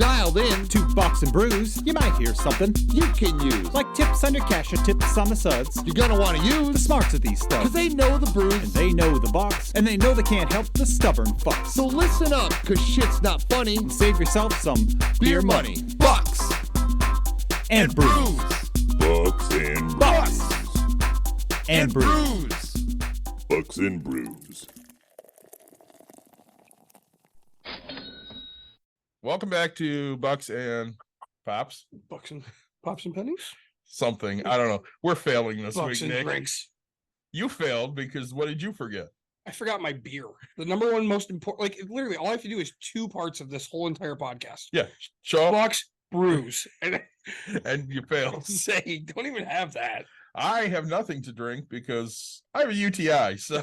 Dialed in to Bucks and Brews, you might hear something you can use. like tips on your cash or tips on the suds. You're gonna want to The use smarts of these stuff. because they know the brews. And they know the Bucks, and they know they can't help the stubborn fucks. So listen up, because shit's not funny. Save yourself some Beer money. Bucks and brews. Bucks and Bucks And brews. brews. Bucks and Brews. Welcome back to Bucks and Pops. Bucks and Pops and Pennies? Something. I don't know. We're failing this Bucks week, and Nick. drinks. You failed because what did you forget? I forgot my beer. The number one most important, like literally all I have to do is 2 parts of this whole entire podcast. Yeah. Show up Bucks, brews. And and you failed. say, don't even have that. I have nothing to drink because I have a UTI. So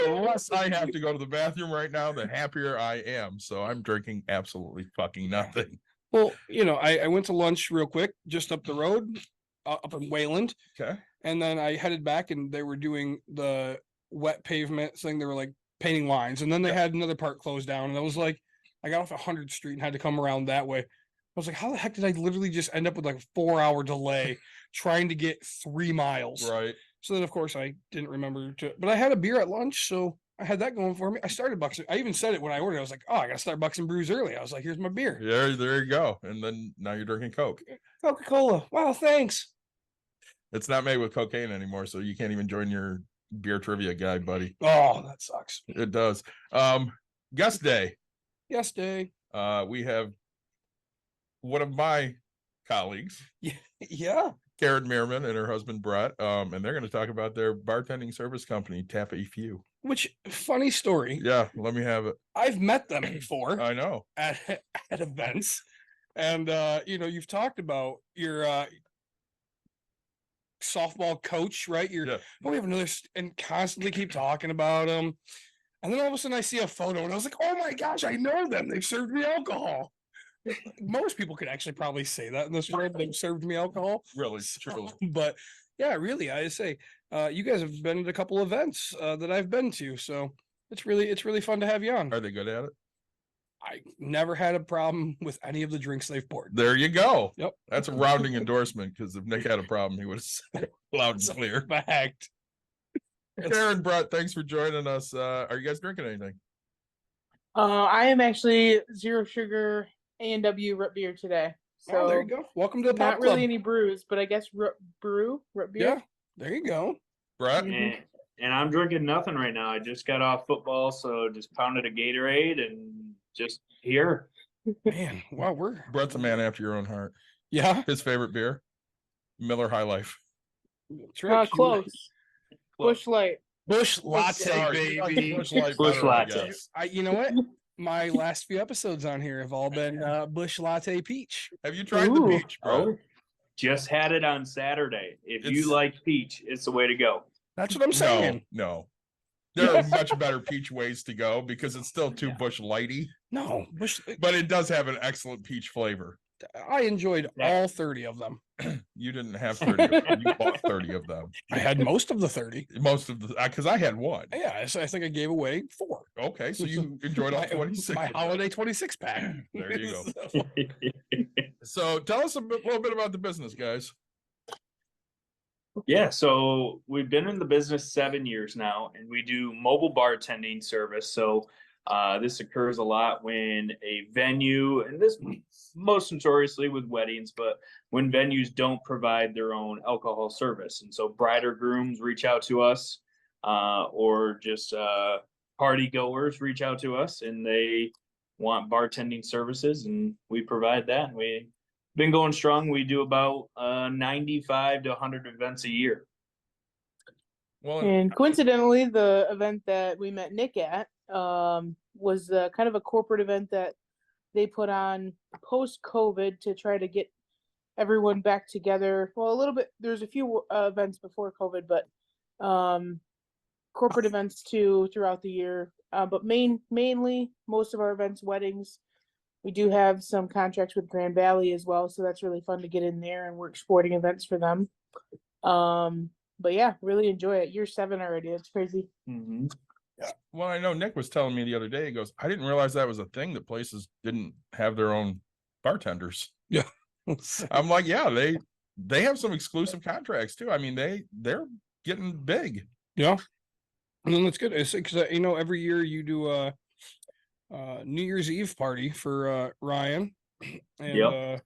the less I have to go to the bathroom right now, the happier I am. So I'm drinking absolutely fucking nothing. Well, you know, I went to lunch real quick, just up the road, up in Wayland. Okay. And then I headed back and they were doing the wet pavement thing. They were like painting lines. And then they had another part closed down. And I was like, I got off 100th Street and had to come around that way. I was like, how the heck did I literally just end up with like a 4-hour delay trying to get 3 miles? Right. So then, of course, I didn't remember to, but I had a beer at lunch. So I had that going for me. I started Bucks. I even said it when I ordered. I was like, oh, I got to start Bucks and Brews early. I was like, here's my beer. There you go. And then now you're drinking Coke. Coca-Cola. Wow, thanks. It's not made with cocaine anymore, so you can't even join your beer trivia guy, buddy. Oh, that sucks. It does. Guest day. Yes, Day. We have one of my colleagues, Yeah. Karen Meerman, and her husband Brett, and they're going to talk about their bartending service company, A Few. Which, funny story. Yeah, let me have it. I've met them before I know. at events. And, you know, you've talked about your softball coach, right? Yeah. Oh, we have another, and constantly keep talking about them. And then all of a sudden I see a photo and I was like, oh my gosh, I know them. They've served me alcohol. Most people could actually probably say that in this world. They've served me alcohol. Really, truly. But yeah, really, I say, you guys have been at a couple events that I've been to. So it's really fun to have you on. Are they good at it? I never had a problem with any of the drinks they've poured. There you go. Yep. That's a rounding endorsement, because if Nick had a problem, he would have said it loud and clear. Fact. Karen, Brett, thanks for joining us. Are you guys drinking anything? I am actually zero sugar A&W root beer today. So Oh, there you go. Welcome to the Pop not Club. really any brews, but I guess root beer. Yeah, there you go. Brett? Mhm. And I'm drinking nothing right now. I just got off football, so just pounded a Gatorade and just here. Man, wow, Brett's a man after your own heart. yeah. His favorite beer? Miller High Life. That's right. Close. Bush Light. Bush latte, Sorry, baby. Bush Light Bush better, I Latte. guess. You know what? My last few episodes on here have all been Bush Latte Peach. Have you tried the Ooh. peach, Brett? Oh, just had it on Saturday. If It's- you like peach, it's the way to go. That's what I'm saying. No. There are much better peach ways to go, because it's still too Yeah. Bush Lighty, No, Bush. but it does have an excellent peach flavor. I enjoyed Yeah. all 30 of them. You didn't have 30 of them. You bought 30 of them. I had most of the 30. Most of the, because I had one. Yeah, so I think I gave away 4. Okay, so you enjoyed all My- 26. My holiday 26 pack. There you go. So tell us a little bit about the business, guys. Yeah, so we've been in the business 7 years now, and we do mobile bartending service. So this occurs a lot when a venue, and this most notoriously with weddings, but when venues don't provide their own alcohol service. And so bride or grooms reach out to us, or just party goers reach out to us, and they want bartending services, and we provide that. And we've been going strong. We do about 95 to 100 events a year. Well, And coincidentally, the event that we met Nick at was kind of a corporate event that they put on post-COVID to try to get everyone back together. Well, a little bit, there's a few events before COVID, but corporate events too throughout the year. But mainly, most of our events, weddings. We do have some contracts with Grand Valley as well, so that's really fun to get in there and work sporting events for them. But yeah, really enjoy it. Year 7 already. That's crazy. Mm-hmm. Well, I know Nick was telling me the other day, he goes, I didn't realize that was a thing, that places didn't have their own bartenders. Yeah. I'm like, yeah, they have some exclusive contracts too. I mean, they're getting big. Yeah. And that's good. It's because you know, every year you do a New Year's Eve party for Ryan. And Yep.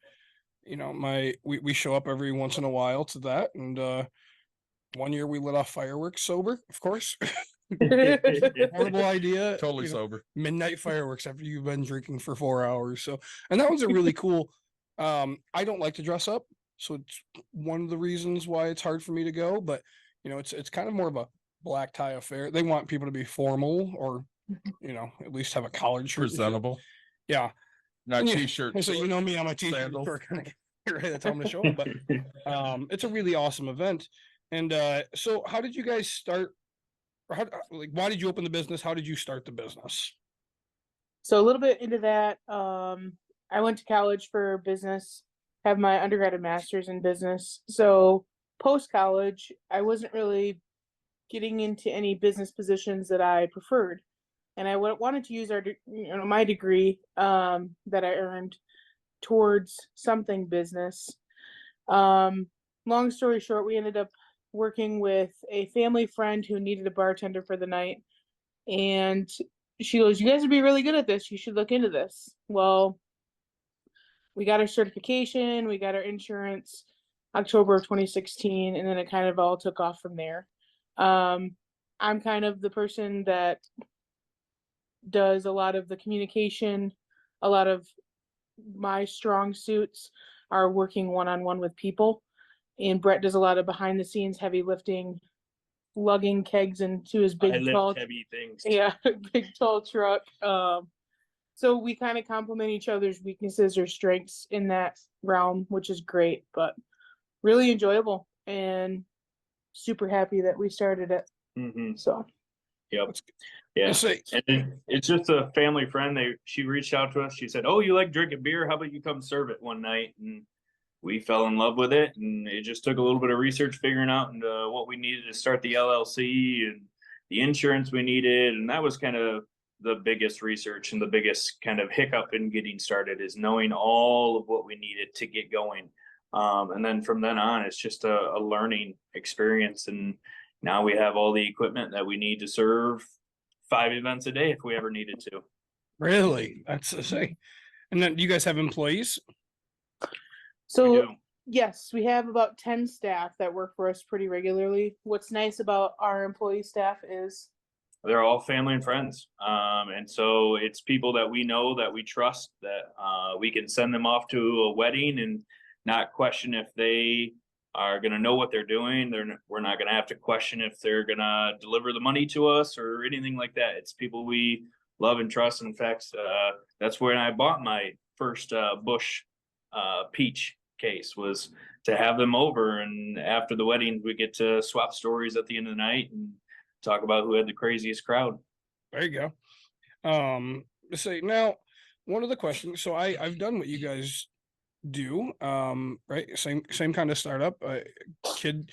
you know, we show up every once in a while to that. And one year we lit off fireworks sober, of course. Horrible idea. Totally you know, sober. midnight fireworks after you've been drinking for 4 hours. So, and that was a really cool. I don't like to dress up, so it's one of the reasons why it's hard for me to go. But you know, it's kind of more of a black tie affair. They want people to be formal, or you know, at least have a collared shirt. Presentable. Yeah, Not and t-shirt. So you know me, I'm a t-shirt. sandals. Kind of right at the time to show up, but it's a really awesome event. And so, how did you guys start? Or how, like, why did you open the business? How did you start the business? So a little bit into that, I went to college for business, have my undergrad and master's in business. So post college, I wasn't really getting into any business positions that I preferred, and I wanted to use my degree that I earned towards something business. Long story short, we ended up working with a family friend who needed a bartender for the night, and she goes, "You guys would be really good at this. You should look into this." Well, we got our certification, we got our insurance, October of 2016, and then it kind of all took off from there. I'm kind of the person that does a lot of the communication. A lot of my strong suits are working one-on-one with people, and Brett does a lot of behind the scenes heavy lifting, lugging kegs into his I big lift tall heavy things. yeah big tall truck. So we kind of complement each other's weaknesses or strengths in that realm, which is great, but really enjoyable, and super happy that we started it. Mm-hmm. So Yep. Yeah. And it's just a family friend. She reached out to us. She said, "Oh, you like drinking beer? How about you come serve it one night?" And we fell in love with it. And it just took a little bit of research figuring out what we needed to start the LLC and the insurance we needed. And that was kind of the biggest research and the biggest kind of hiccup in getting started, is knowing all of what we needed to get going. And then from then on, it's just a learning experience. And now we have all the equipment that we need to serve 5 events a day if we ever needed to. Really? That's to say. And then, do you guys have employees? So yes, we have about 10 staff that work for us pretty regularly. What's nice about our employee staff is they're all family and friends. And so it's people that we know, that we trust, that we can send them off to a wedding and not question if they are going to know what they're doing. We're not going to have to question if they're going to deliver the money to us or anything like that. It's people we love and trust. In fact, that's when I bought my first Bush peach case, was to have them over. And after the wedding, we get to swap stories at the end of the night and talk about who had the craziest crowd. There you go. Say now, one of the questions. So I've done what you guys do. Right, same kind of startup. Kid,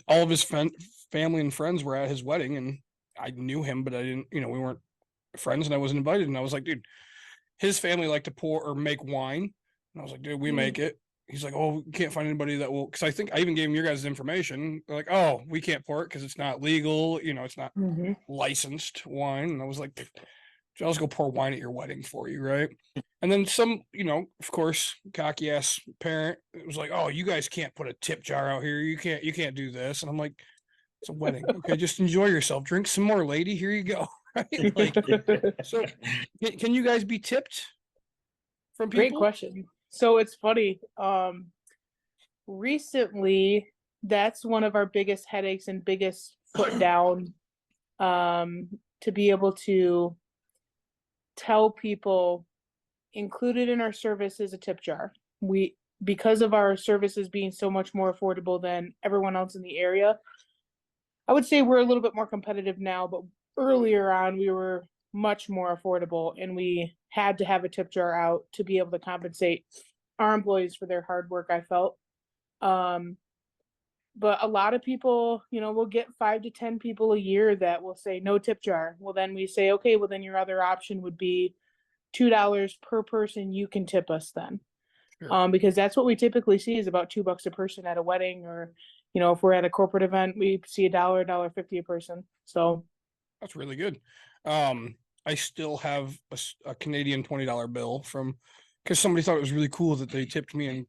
all of his family and friends were at his wedding, and I knew him, but I didn't. You know, we weren't friends, and I wasn't invited. And I was like, dude, his family like to pour or make wine, and I was like, dude, we make it. He's like, oh, we can't find anybody that will, because I think I even gave him your guys' information. They're like, oh, we can't pour it because it's not legal. You know, it's not licensed wine. And I was like, I'll just go pour wine at your wedding for you, right? And then some, you know, of course, cocky ass parent was like, oh, you guys can't put a tip jar out here. You can't do this. And I'm like, it's a wedding. Okay, just enjoy yourself. Drink some more, lady. Here you go. Right? Like, so can you guys be tipped from people? Great question. So it's funny. Recently, that's one of our biggest headaches and biggest foot down, to be able to tell people included in our service is a tip jar. Because of our services being so much more affordable than everyone else in the area, I would say we're a little bit more competitive now, but earlier on we were much more affordable, and we had to have a tip jar out to be able to compensate our employees for their hard work, I felt. But a lot of people, we'll get 5 to 10 people a year that will say no tip jar. Well, then we say, okay, well then your other option would be $2 per person. You can tip us then. Sure. Because that's what we typically see is about $2 a person at a wedding, or, if we're at a corporate event, we see $1.50 a person. So That's really good. I still have a Canadian $20 bill because somebody thought it was really cool that they tipped me in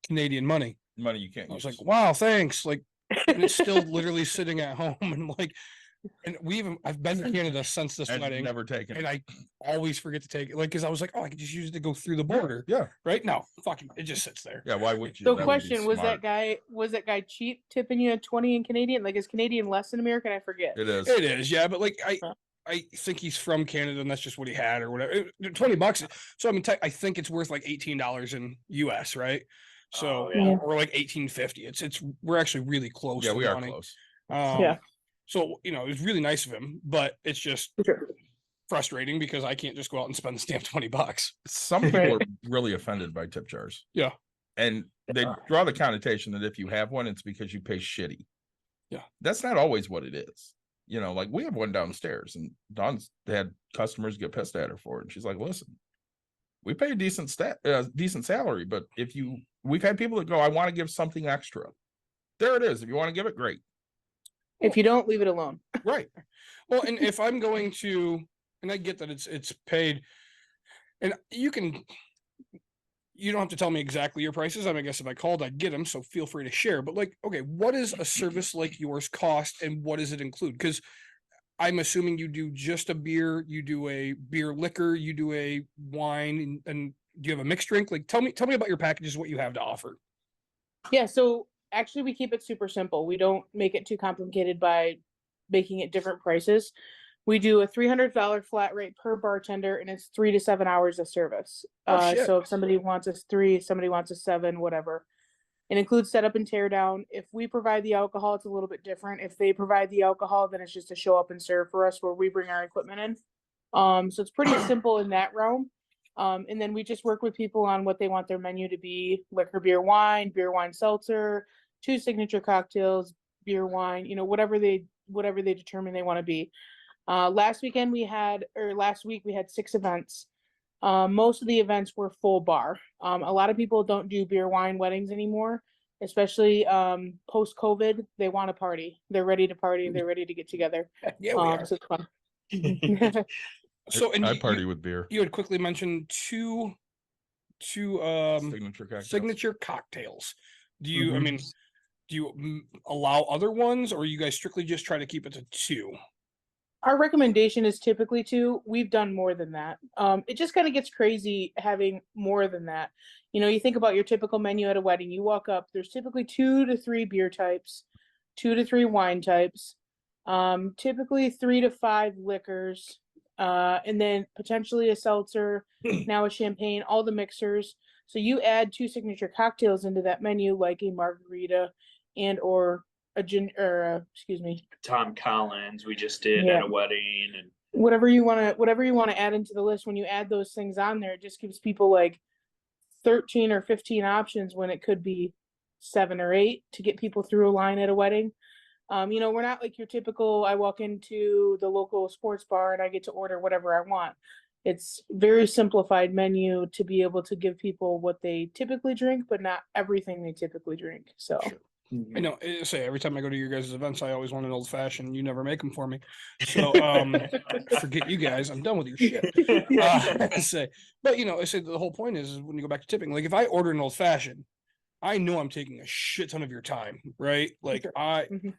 Canadian money. Money you can't I was use. like, wow, thanks. Like, and it's still literally sitting at home, and I've been to Canada since this And wedding, never taken and it. I always forget to take it. Like, because I was like, oh, I could just use it to go through the border. Yeah. Right? No, fucking, it just sits there. Yeah, why would you? So That would be question, was smart. that guy cheap tipping you at 20 in Canadian? Like, is Canadian less than American? I forget. It is. It is, yeah, but like Huh. I think he's from Canada, and that's just what he had or whatever. $20. So I mean, I think it's worth like $18 in US, right? So Oh, yeah. or like $18.50. It's we're actually really close. Yeah, to we are money. close. Yeah. So it was really nice of him, but it's just Sure. frustrating because I can't just go out and spend the stamp $20. Some people Right. are really offended by tip jars. Yeah. And they draw the connotation that if you have one, it's because you pay shitty. Yeah. That's not always what it is. Like we have one downstairs, and Dawn's had customers get pissed at her for it. And she's like, listen, we pay a decent salary, but we've had people that go, I want to give something extra. There it is. If you want to give it, great. If you don't, leave it alone. Right. Well, and if I'm going to, and I get that it's paid, and you don't have to tell me exactly your prices. I guess if I called, I'd get them. So feel free to share. But like, okay, what does a service like yours cost, and what does it include? Because I'm assuming you do just a beer, you do a beer liquor, you do a wine, and do you have a mixed drink? Like, tell me about your packages, what you have to offer. Yeah, so actually we keep it super simple. We don't make it too complicated by making it different prices. We do a $300 flat rate per bartender, and it's 3 to 7 hours of service. Oh, shit. So if somebody wants us 3, somebody wants us 7, whatever. It includes setup and tear down. If we provide the alcohol, it's a little bit different. If they provide the alcohol, then it's just to show up and serve for us where we bring our equipment in. So it's pretty simple in that realm. And then we just work with people on what they want their menu to be: liquor, beer, wine, seltzer, 2 signature cocktails, beer, wine, whatever they determine they want to be. Last week we had 6 events. Most of the events were full bar. A lot of people don't do beer, wine weddings anymore, especially post COVID. They want to party. They're ready to party. They're ready to get together. Yeah, we are. So it's fun. So, and I party with beer. You had quickly mentioned two Signature cocktails. signature cocktails. Do you? I Mhm. mean, do you allow other ones, or you guys strictly just try to keep it to 2? Our recommendation is typically 2. We've done more than that. It just kind of gets crazy having more than that. You think about your typical menu at a wedding. You walk up, there's typically 2 to 3 beer types, 2 to 3 wine types, typically 3 to 5 liquors, and then potentially a seltzer, now a champagne, all the mixers. So you add 2 signature cocktails into that menu, like a margarita and or Tom Collins, we just did Yeah. at a wedding, and whatever you want to add into the list. When you add those things on there, it just gives people like 13 or 15 options when it could be 7 or 8 to get people through a line at a wedding. We're not like your typical, I walk into the local sports bar and I get to order whatever I want. It's very simplified menu to be able to give people what they typically drink, but not everything they typically drink. So Sure. I know. Say every time I go to your guys' events, I always want an old fashioned. You never make them for me, so forget you guys. I'm done with your shit. But I say the whole point is when you go back to tipping. Like if I order an old fashioned, I know I'm taking a shit ton of your time, right? Like Sure. Mhm.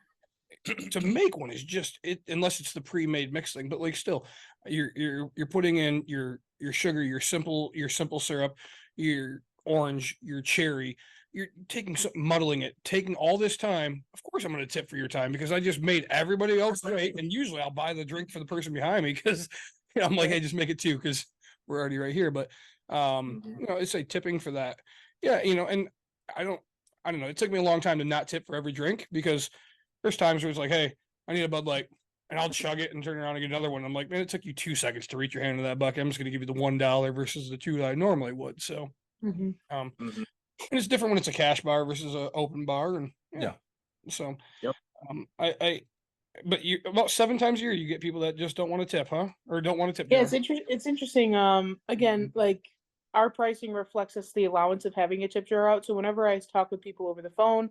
To make one is just it, unless it's the pre-made mix thing. But like still, you're putting in your sugar, your simple syrup, your orange, your cherry. You're taking muddling it, taking all this time. Of course, I'm going to tip for your time because I just made everybody else wait. And usually, I'll buy the drink for the person behind me because I'm like, hey, just make it 2 because we're already right here. But it's a tipping for that. Yeah, and I don't know. It took me a long time to not tip for every drink because there's times where it's like, hey, I need a Bud Light, and I'll chug it and turn around and get another one. I'm like, man, it took you 2 seconds to reach your hand to that bucket. I'm just going to give you the $1 versus the 2 that I normally would. So, Mhm. Mhm. and it's different when it's a cash bar versus an open bar, and Yeah. So, Yep. but you about 7 times a year you get people that just don't want to tip, huh? Or don't want to tip. Yeah, John. it's interesting. Again, like our pricing reflects us the allowance of having a tip jar out. So whenever I talk with people over the phone,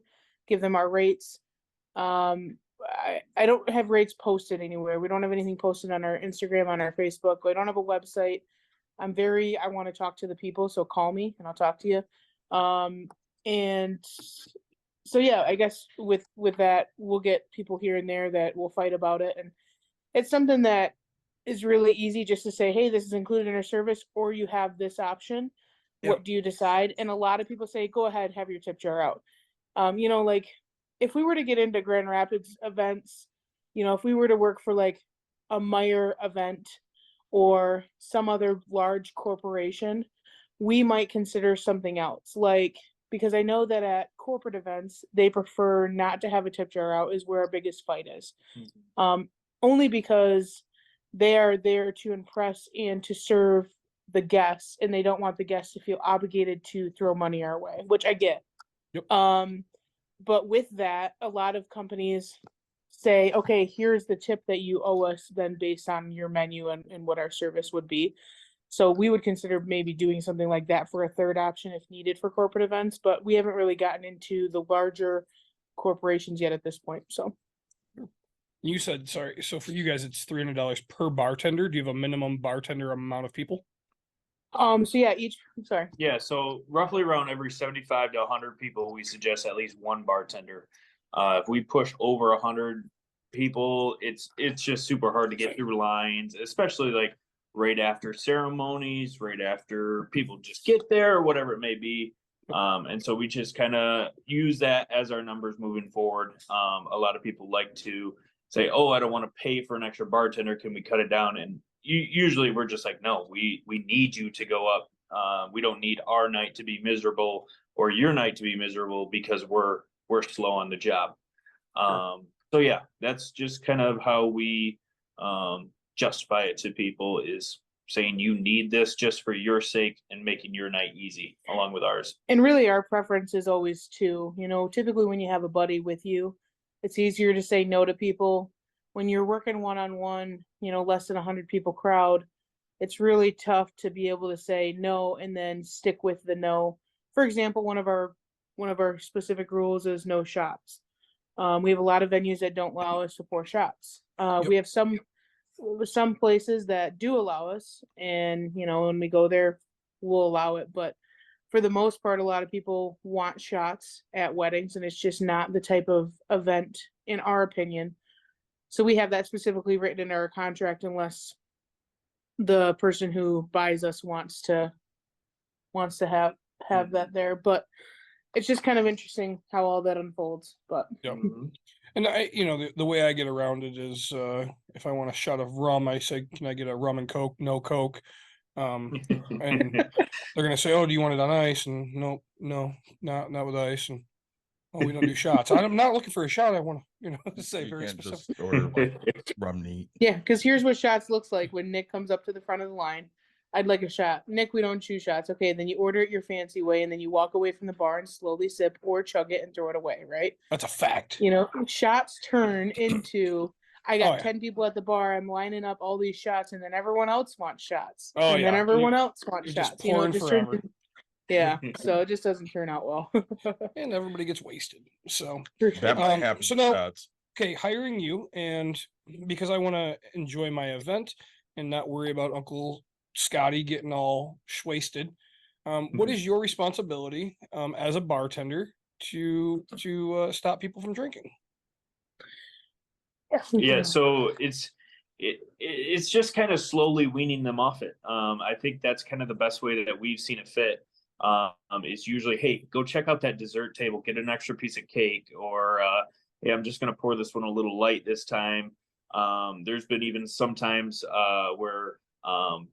give them our rates. I don't have rates posted anywhere. We don't have anything posted on our Instagram, on our Facebook. We don't have a website. I want to talk to the people, so call me and I'll talk to you. And so yeah, I guess with that, we'll get people here and there that will fight about it. And it's something that is really easy just to say, hey, this is included in our service, or you have this option. Yep. What do you decide? And a lot of people say, go ahead, have your tip jar out. Like if we were to get into Grand Rapids events, if we were to work for like a Meyer event or some other large corporation, we might consider something else. Like, because I know that at corporate events, they prefer not to have a tip jar out, is where our biggest fight is. Only because they are there to impress and to serve the guests, and they don't want the guests to feel obligated to throw money our way, which I get. Yep. But with that, a lot of companies say, okay, here's the tip that you owe us then based on your menu and what our service would be. So we would consider maybe doing something like that for a third option if needed for corporate events, but we haven't really gotten into the larger corporations yet at this point. So You said, sorry. So for you guys, it's $300 per bartender. Do you have a minimum bartender amount of people? so yeah, sorry. Yeah, so roughly around every 75 to 100 people, we suggest at least one bartender. If we push over 100 people, it's just super hard to get through lines, especially like right after ceremonies, right after people just get there or whatever it may be. And so we just kind of use that as our numbers moving forward. A lot of people like to say, oh, I don't want to pay for an extra bartender. Can we cut it down? And usually we're just like, no, we need you to go up. We don't need our night to be miserable or your night to be miserable because we're slow on the job. So yeah, that's just kind of how we justify it to people, is saying you need this just for your sake and making your night easy along with ours. And really our preference is always to, typically when you have a buddy with you, it's easier to say no to people. When you're working one-on-one, less than 100 people crowd, it's really tough to be able to say no and then stick with the no. For example, one of our specific rules is no shots. We have a lot of venues that don't allow us to pour shots. We have some places that do allow us, and when we go there, we'll allow it. But for the most part, a lot of people want shots at weddings, and it's just not the type of event, in our opinion. So we have that specifically written in our contract, unless the person who buys us wants to have that there. But it's just kind of interesting how all that unfolds. But Yep. And the way I get around it is, if I want a shot of rum, I say, can I get a rum and Coke? No Coke. And they're going to say, oh, do you want it on ice? And no, not with ice. And oh, we don't do shots. I'm not looking for a shot. I want to say You very can't specific. just order like rum neat. yeah, because here's what shots looks like when Nick comes up to the front of the line. I'd like a shot. Nick, we don't choose shots. Okay, then you order it your fancy way, and then you walk away from the bar and slowly sip or chug it and throw it away, right? That's a fact. Shots turn into, I got Oh, yeah. 10 people at the bar, I'm lining up all these shots, and then everyone else wants shots. Oh, and then yeah. everyone else wants you're just shots. pouring It just forever. turns yeah, so it just doesn't turn out well. And everybody gets wasted. So, That might happen. so to now- shots. okay, hiring you, and because I want to enjoy my event and not worry about Uncle Scotty getting all wasted, what is your responsibility as a bartender to stop people from drinking? Yeah, so it's just kind of slowly weaning them off it. I think that's kind of the best way that we've seen it fit. Is usually, hey, go check out that dessert table, get an extra piece of cake, or hey, I'm just gonna pour this one a little light this time. There's been even sometimes where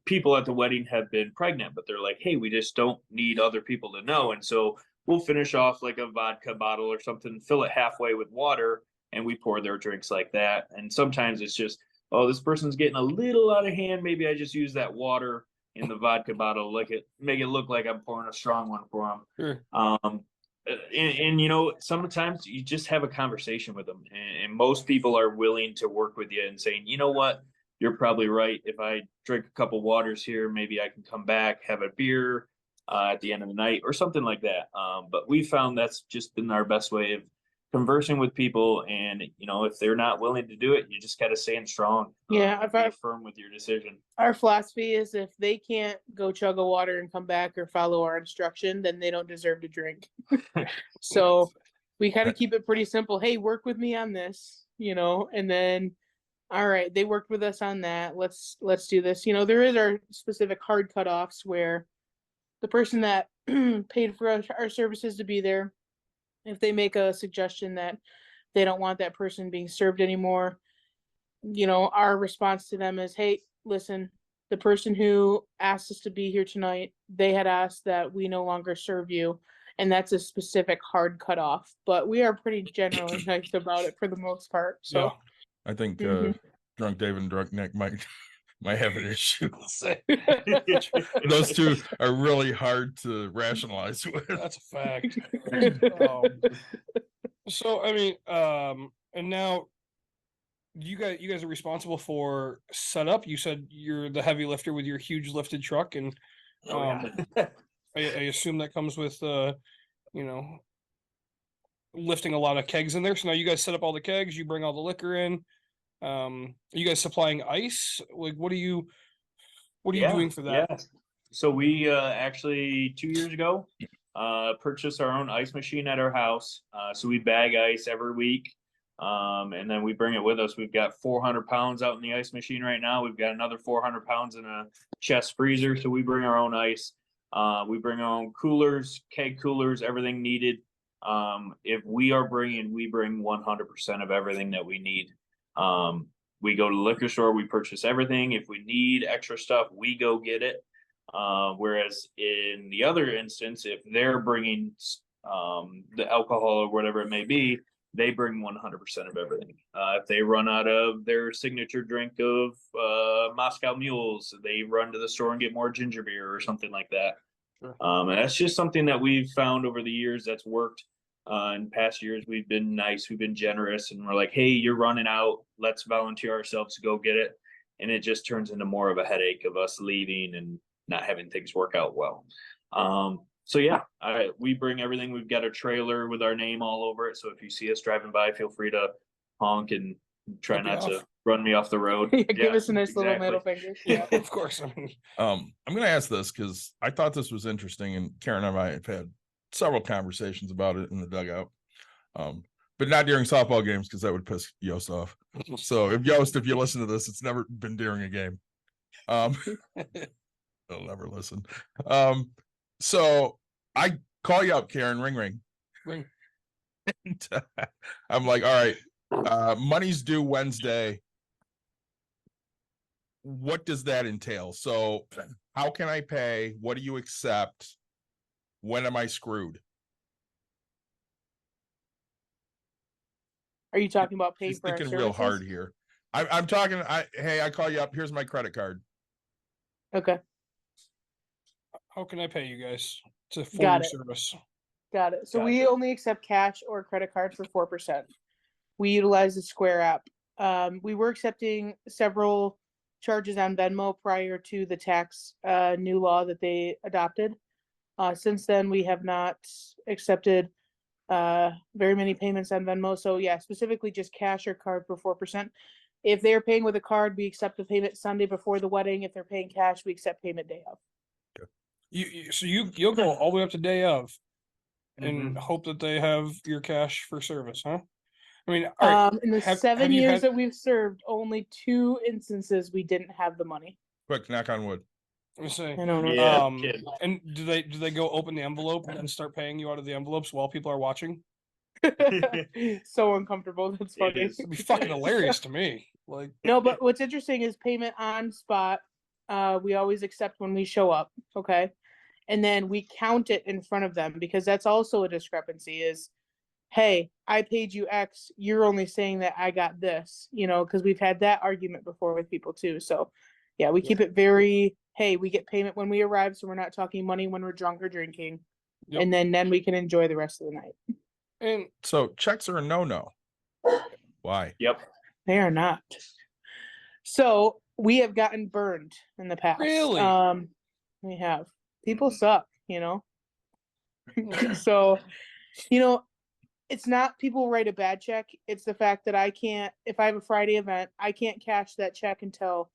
people at the wedding have been pregnant, but they're like, hey, we just don't need other people to know, and so we'll finish off like a vodka bottle or something, fill it halfway with water, and we pour their drinks like that. And sometimes it's just, oh, this person's getting a little out of hand. Maybe I just use that water in the vodka bottle, make it look like I'm pouring a strong one for them. Sure. And you know, sometimes you just have a conversation with them, and most people are willing to work with you and saying, you know what, you're probably right. If I drink a couple waters here, maybe I can come back, have a beer at the end of the night or something like that. But we found that's just been our best way of conversing with people. And you know, if they're not willing to do it, you just got to stand strong. Yeah, and be firm with your decision. Our philosophy is if they can't go chug a water and come back or follow our instruction, then they don't deserve to drink. So we kind of keep it pretty simple. Hey, work with me on this, you know, and then all right, they worked with us on that. Let's do this. You know, there is our specific hard cutoffs where the person that paid for our services to be there, if they make a suggestion that they don't want that person being served anymore, you know, our response to them is, hey, listen, the person who asked us to be here tonight, they had asked that we no longer serve you. And that's a specific hard cutoff. But we are pretty generally nice about it for the most part. So Yeah. I think Mhm. drunk Dave and drunk Nick might have an issue. Those two are really hard to rationalize with. That's a fact. So I mean, and now you guys are responsible for setup. You said you're the heavy lifter with your huge lifted truck, and I assume that comes with you know, lifting a lot of kegs in there. So now you guys set up all the kegs, you bring all the liquor in. Are you guys supplying ice? Like, what are you doing for that? Yeah. So we actually 2 years ago purchased our own ice machine at our house. So we bag ice every week. And then we bring it with us. We've got 400 pounds out in the ice machine right now. We've got another 400 pounds in a chest freezer. So we bring our own ice. We bring our own coolers, keg coolers, everything needed. If we are bringing, we bring 100% of everything that we need. We go to the liquor store, we purchase everything. If we need extra stuff, we go get it. Whereas in the other instance, if they're bringing the alcohol or whatever it may be, they bring 100% of everything. If they run out of their signature drink of Moscow Mules, they run to the store and get more ginger beer or something like that. Sure. And that's just something that we've found over the years that's worked. In past years, we've been nice, we've been generous, and we're like, hey, you're running out. Let's volunteer ourselves to go get it. And it just turns into more of a headache of us leaving and not having things work out well. So yeah, we bring everything. We've got a trailer with our name all over it. So if you see us driving by, feel free to honk and try not to run me off the road. Give us a nice little middle finger. Yeah, of course. I mean, I'm going to ask this because I thought this was interesting, and Karen and I have had several conversations about it in the dugout, but not during softball games because that would piss Yost off. So if you listen to this, it's never been during a game. They'll never listen. So I call you up, Karen, ring. And, I'm like, all right, money's due Wednesday. What does that entail? So how can I pay? What do you accept? When am I screwed? Are you talking about paying She's for our thinking services? real hard here. I'm talking. Hey, I call you up. Here's my credit card. Okay, how can I pay you guys to for Got your it. service? got it. So we Gotcha. only accept cash or credit card for 4%. We utilize the Square app. We were accepting several charges on Venmo prior to the tax new law that they adopted. Since then, we have not accepted very many payments on Venmo. So yeah, specifically just cash or card for 4%. If they're paying with a card, we accept the payment Sunday before the wedding. If they're paying cash, we accept payment day of. You'll go all the way up to day of, and Mhm. hope that they have your cash for service, huh? I mean, all right, In the have 7 you years had- that we've served, only 2 instances we didn't have the money. Quick, knock on wood. let me see. I don't know. Yeah, kid. And do they go open the envelope and start paying you out of the envelopes while people are watching? So uncomfortable. That's It funny. is. It'd be fucking hilarious to me. Like, No, but what's interesting is payment on spot. We always accept when we show up. Okay. And then we count it in front of them because that's also a discrepancy is, hey, I paid you X. You're only saying that I got this, you know, because we've had that argument before with people too. So yeah, we keep it very, hey, we get payment when we arrive. So we're not talking money when we're drunk or drinking. Yep. and then we can enjoy the rest of the night. And So checks are a no-no. Why? Yep. They are not. So we have gotten burned in the past. Really? We have. People suck, you know. So, you know, it's not people write a bad check. It's the fact that I can't, if I have a Friday event, I can't cash that check until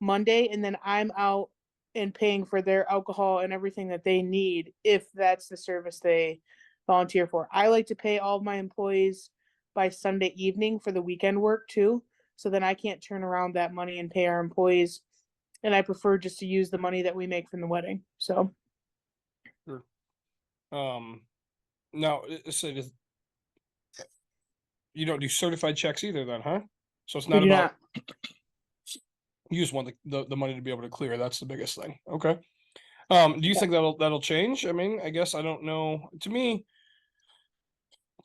Monday, and then I'm out and paying for their alcohol and everything that they need if that's the service they volunteer for. I like to pay all of my employees by Sunday evening for the weekend work too. So then I can't turn around that money and pay our employees. And I prefer just to use the money that we make from the wedding. So now you don't do certified checks either then, huh? So it's we not do about not. you just want the money to be able to clear. That's the biggest thing. Okay. Do you think that'll change? I mean, I guess I don't know. To me,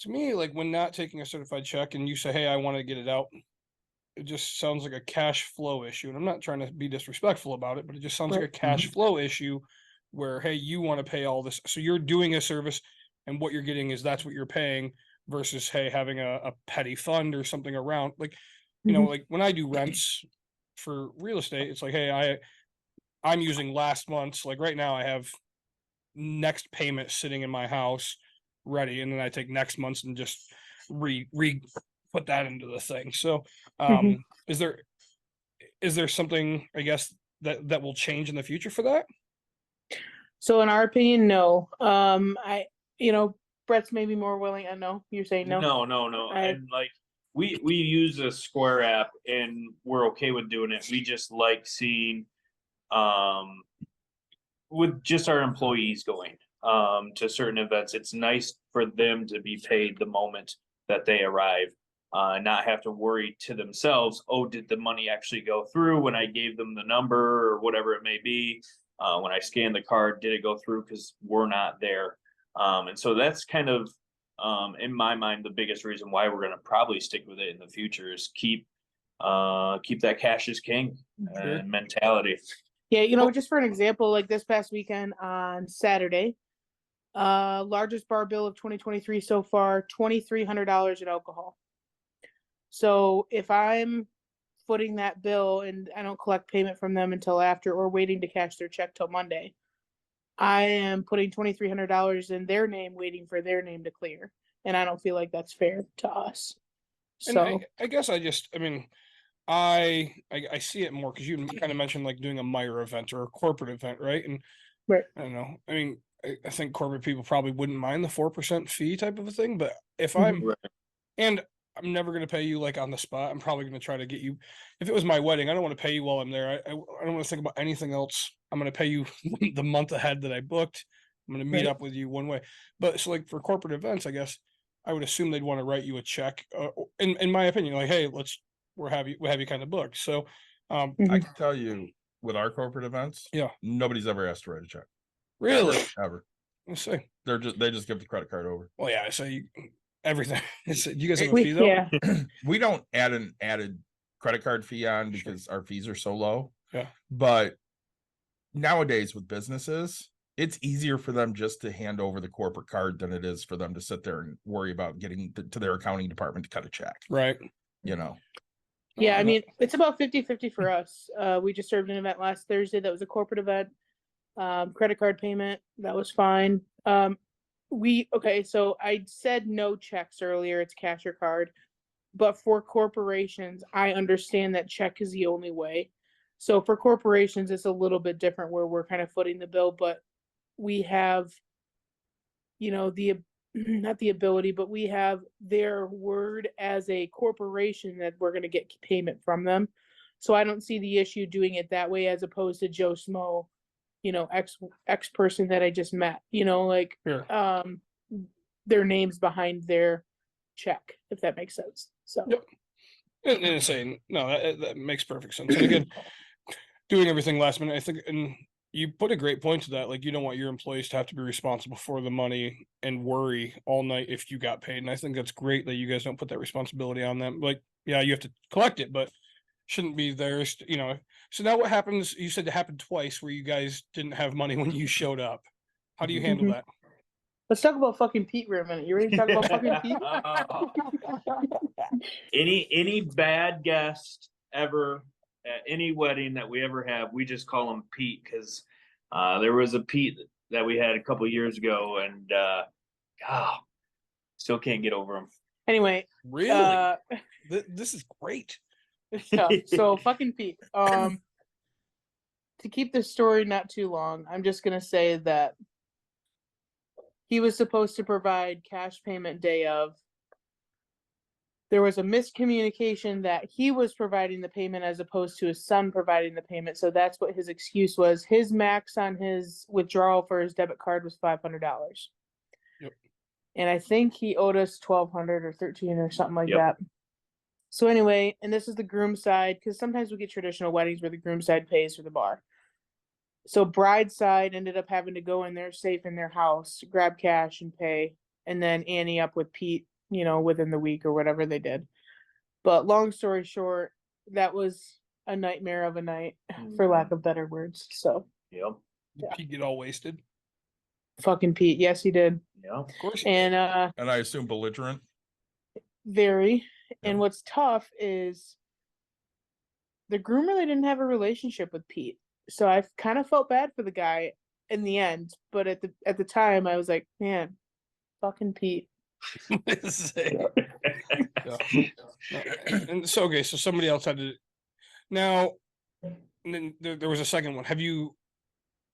like when not taking a certified check and you say, hey, I want to get it out, it just sounds like a cash flow issue. And I'm not trying to be disrespectful about it, but it just sounds like a cash flow issue where, hey, you want to pay all this. So you're doing a service and what you're getting is that's what you're paying versus, hey, having a petty fund or something around. Like, you know, like when I do rents for real estate, it's like, hey, I'm using last month's, like right now I have next payment sitting in my house ready. And then I take next month's and just re put that into the thing. So, is there something, I guess, that will change in the future for that? So in our opinion, no. You know, Brett's maybe more willing. I know you're saying no. No. I- And like we use a Square app and we're okay with doing it. We just like seeing with just our employees going to certain events. It's nice for them to be paid the moment that they arrive. Not have to worry to themselves, oh, did the money actually go through when I gave them the number or whatever it may be? When I scanned the card, did it go through? Because we're not there. And so that's kind of, in my mind, the biggest reason why we're going to probably stick with it in the future is keep that cash is king mentality. Yeah, you know, just for an example, like this past weekend on Saturday, largest bar bill of 2023 so far, $2,300 in alcohol. So if I'm footing that bill and I don't collect payment from them until after or waiting to cash their check till Monday, I am putting $2,300 in their name, waiting for their name to clear. And I don't feel like that's fair to us. So And I guess I mean, I see it more because you kind of mentioned like doing a Meyer event or a corporate event, right? And right. I don't know. I mean, I think corporate people probably wouldn't mind the 4% fee type of a thing, but if I'm and I'm never going to pay you like on the spot. I'm probably going to try to get you. If it was my wedding, I don't want to pay you while I'm there. I don't want to think about anything else. I'm going to pay you the month ahead that I booked. I'm going to meet up with you one way. But so like for corporate events, I guess I would assume they'd want to write you a check. In my opinion, like, hey, we'll have you kind of booked. So I can tell you with our corporate events, nobody's ever asked to write a check. Really? Ever. Let's see. They just give the credit card over. Well, yeah. So everything. You guys have a fee though? Yeah. We don't add an added credit card fee on because our fees are so low. Yeah. But nowadays with businesses, it's easier for them just to hand over the corporate card than it is for them to sit there and worry about getting to their accounting department to cut a check. Right. You know. Yeah, I mean, it's about 50-50 for us. We just served an event last Thursday that was a corporate event. Credit card payment, that was fine. So I said no checks earlier, it's cash or card. But for corporations, I understand that check is the only way. So for corporations, it's a little bit different where we're kind of footing the bill, but we have, you know, not the ability, but we have their word as a corporation that we're going to get payment from them. So I don't see the issue doing it that way as opposed to Joe Smo, you know, X person that I just met, you know, like, their names behind their check, if that makes sense. So, and saying, no, that makes perfect sense. And again, doing everything last minute, I think, and you put a great point to that. Like, you don't want your employees to have to be responsible for the money and worry all night if you got paid. And I think that's great that you guys don't put that responsibility on them. Like, yeah, you have to collect it, but shouldn't be theirs, you know. So now what happens? You said it happened twice where you guys didn't have money when you showed up. How do you handle that? Let's talk about fucking Pete for a minute. You ready to talk about fucking Pete? Any bad guest ever at any wedding that we ever have, we just call him Pete because there was a Pete that we had a couple years ago, and still can't get over him. Anyway, Really? This is great. yeah, so fucking Pete. To keep this story not too long, I'm just gonna say that he was supposed to provide cash payment day of. There was a miscommunication that he was providing the payment as opposed to his son providing the payment. So that's what his excuse was. His max on his withdrawal for his debit card was $500. Yep. And I think he owed us 1,200 or 13 or something like Yep. that. So anyway, and this is the groom side, because sometimes we get traditional weddings where the groom side pays for the bar. So bride side ended up having to go in there safe in their house, grab cash and pay, and then Annie up with Pete, you know, within the week or whatever they did. But long story short, that was a nightmare of a night, for lack of better words. So Yep. Yeah. Did Pete get all wasted? fucking Pete, yes he did. Yep. Of course. And And I assume belligerent. very. And Yeah. what's tough is the groom really didn't have a relationship with Pete. So I kind of felt bad for the guy in the end, but at the time I was like, man, fucking Pete. And so okay, so somebody else had to. Now, and then there was a second one. Have you?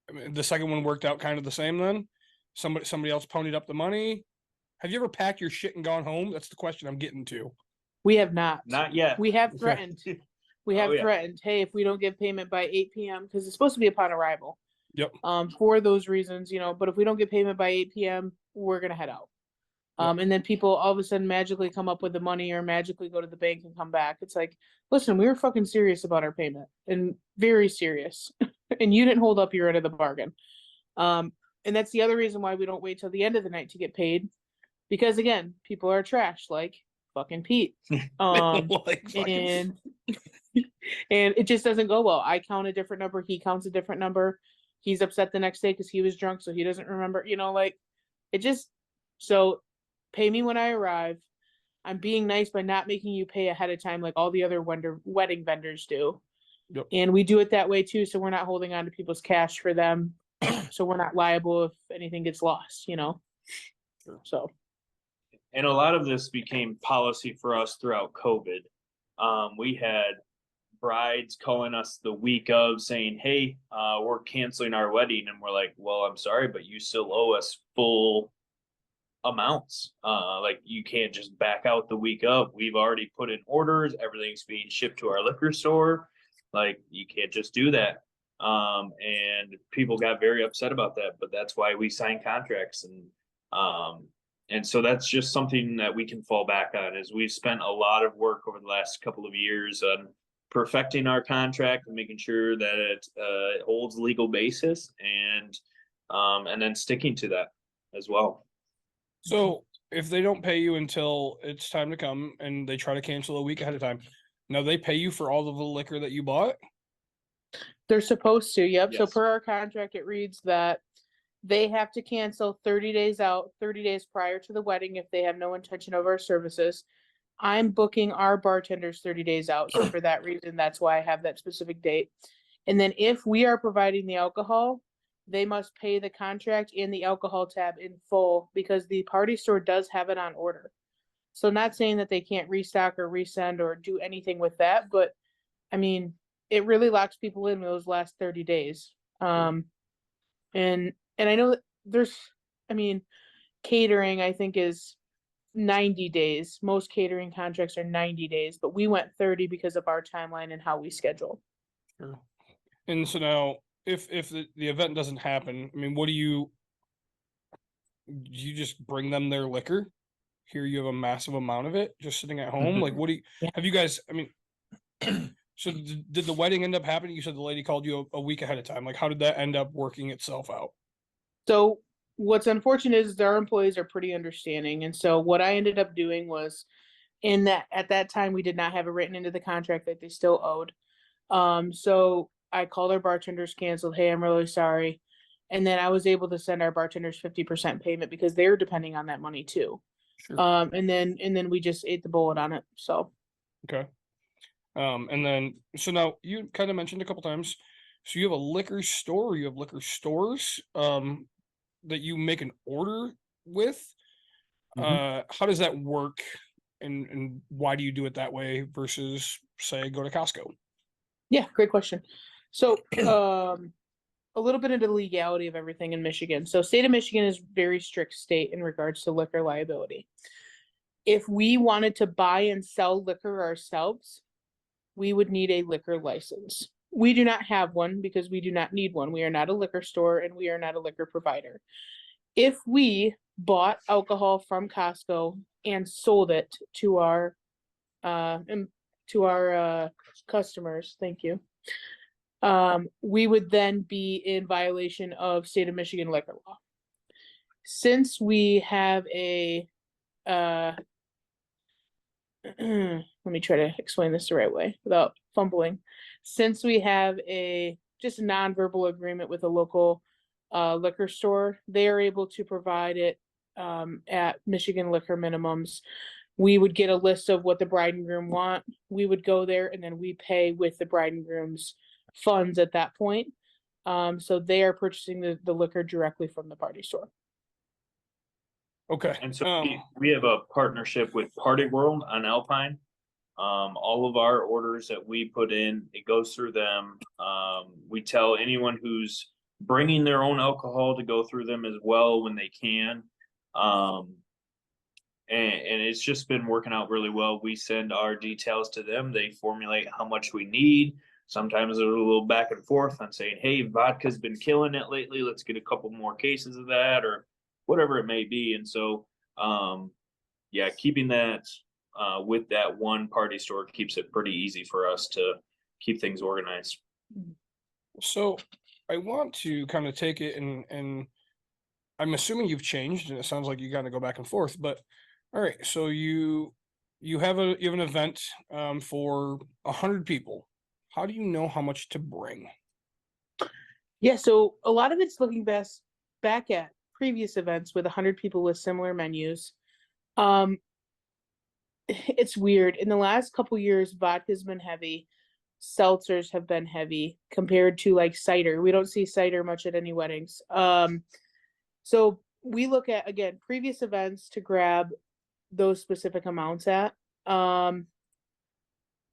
I mean, the second one worked out kind of the same then. Somebody else ponied up the money. Have you ever packed your shit and gone home? That's the question I'm getting to. We have not. Not yet. We have Okay. threatened. We have Oh, yeah. threatened, hey, if we don't get payment by 8 p.m., because it's supposed to be upon arrival. Yep. For those reasons, you know, but if we don't get payment by 8 p.m., we're gonna head out. Yep. And then people all of a sudden magically come up with the money or magically go to the bank and come back. It's like, listen, we were fucking serious about our payment and very serious. And you didn't hold up your end of the bargain. And that's the other reason why we don't wait till the end of the night to get paid. Because again, people are trash, like fucking Pete. Like fucking- And and it just doesn't go well. I count a different number, he counts a different number. He's upset the next day because he was drunk, so he doesn't remember, you know, like it just. So pay me when I arrive. I'm being nice by not making you pay ahead of time like all the other wedding vendors do. Yep. And we do it that way too, so we're not holding on to people's cash for them. So we're not liable if anything gets lost, you know. So And a lot of this became policy for us throughout COVID. We had brides calling us the week of saying, hey, we're canceling our wedding. And we're like, well, I'm sorry, but you still owe us full amounts. Like you can't just back out the week of. We've already put in orders. Everything's being shipped to our liquor store. Like you can't just do that. And people got very upset about that, but that's why we sign contracts. And so that's just something that we can fall back on is we've spent a lot of work over the last couple of years on perfecting our contract and making sure that it holds legal basis and then sticking to that as well. So if they don't pay you until it's time to come and they try to cancel a week ahead of time, now they pay you for all of the liquor that you bought? they're supposed to, yep. So Yes. per our contract, it reads that they have to cancel 30 days out, 30 days prior to the wedding if they have no intention of our services. I'm booking our bartenders 30 days out. So for that reason, that's why I have that specific date. And then if we are providing the alcohol, they must pay the contract and the alcohol tab in full because the party store does have it on order. So not saying that they can't restock or resend or do anything with that, but I mean, it really locks people in those last 30 days. And I know that there's, I mean, catering, I think is 90 days. Most catering contracts are 90 days, but we went 30 because of our timeline and how we schedule. Sure. And so now, if the event doesn't happen, I mean, what do you just bring them their liquor? Here you have a massive amount of it just sitting at home. Like, what do you Yeah. have you guys? I mean, so did the wedding end up happening? You said the lady called you a week ahead of time. Like, how did that end up working itself out? So what's unfortunate is our employees are pretty understanding. And so what I ended up doing was at that time, we did not have it written into the contract that they still owed. So I called our bartenders, canceled, hey, I'm really sorry. And then I was able to send our bartenders 50% payment because they're depending on that money too. Sure. And then we just ate the bullet on it. So Okay. And then, so now you kind of mentioned a couple times, so you have a liquor store, or you have liquor stores, that you make an order with. How does that work, and why do you do it that way versus, say, go to Costco? yeah, great question. So a little bit into the legality of everything in Michigan. So state of Michigan is very strict state in regards to liquor liability. If we wanted to buy and sell liquor ourselves, we would need a liquor license. We do not have one because we do not need one. We are not a liquor store and we are not a liquor provider. If we bought alcohol from Costco and sold it to our customers, thank you, we would then be in violation of state of Michigan liquor law. Since we have a let me try to explain this the right way without fumbling. Since we have a just a non-verbal agreement with a local liquor store, they are able to provide it at Michigan liquor minimums. We would get a list of what the bride and groom want. We would go there and then we pay with the bride and groom's funds at that point. So they are purchasing the liquor directly from the party store. Okay. And so we have a partnership with Party World on Alpine. All of our orders that we put in, it goes through them. We tell anyone who's bringing their own alcohol to go through them as well when they can. And it's just been working out really well. We send our details to them. They formulate how much we need. Sometimes there's a little back and forth on saying, hey, vodka's been killing it lately. Let's get a couple more cases of that, or whatever it may be. And so, yeah, keeping that with that one party store keeps it pretty easy for us to keep things organized. So I want to kind of take it and I'm assuming you've changed, and it sounds like you kind of go back and forth, but all right. So you have an event for 100 people. How do you know how much to bring? Yeah, so a lot of it's looking back at previous events with 100 people with similar menus. It's weird. In the last couple years, vodka's been heavy. Seltzers have been heavy compared to like cider. We don't see cider much at any weddings. So we look at, again, previous events to grab those specific amounts at.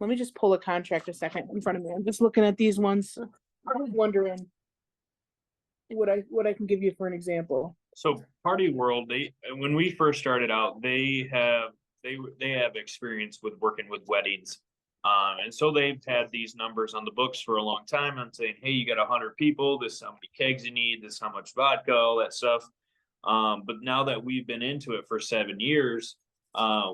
Let me just pull a contract a second in front of me. I'm just looking at these ones. I'm wondering what I can give you for an example. So Party World, when we first started out, they have experience with working with weddings. And so they've had these numbers on the books for a long time and saying, hey, you got 100 people, this is how many kegs you need, this is how much vodka, all that stuff. But now that we've been into it for 7 years,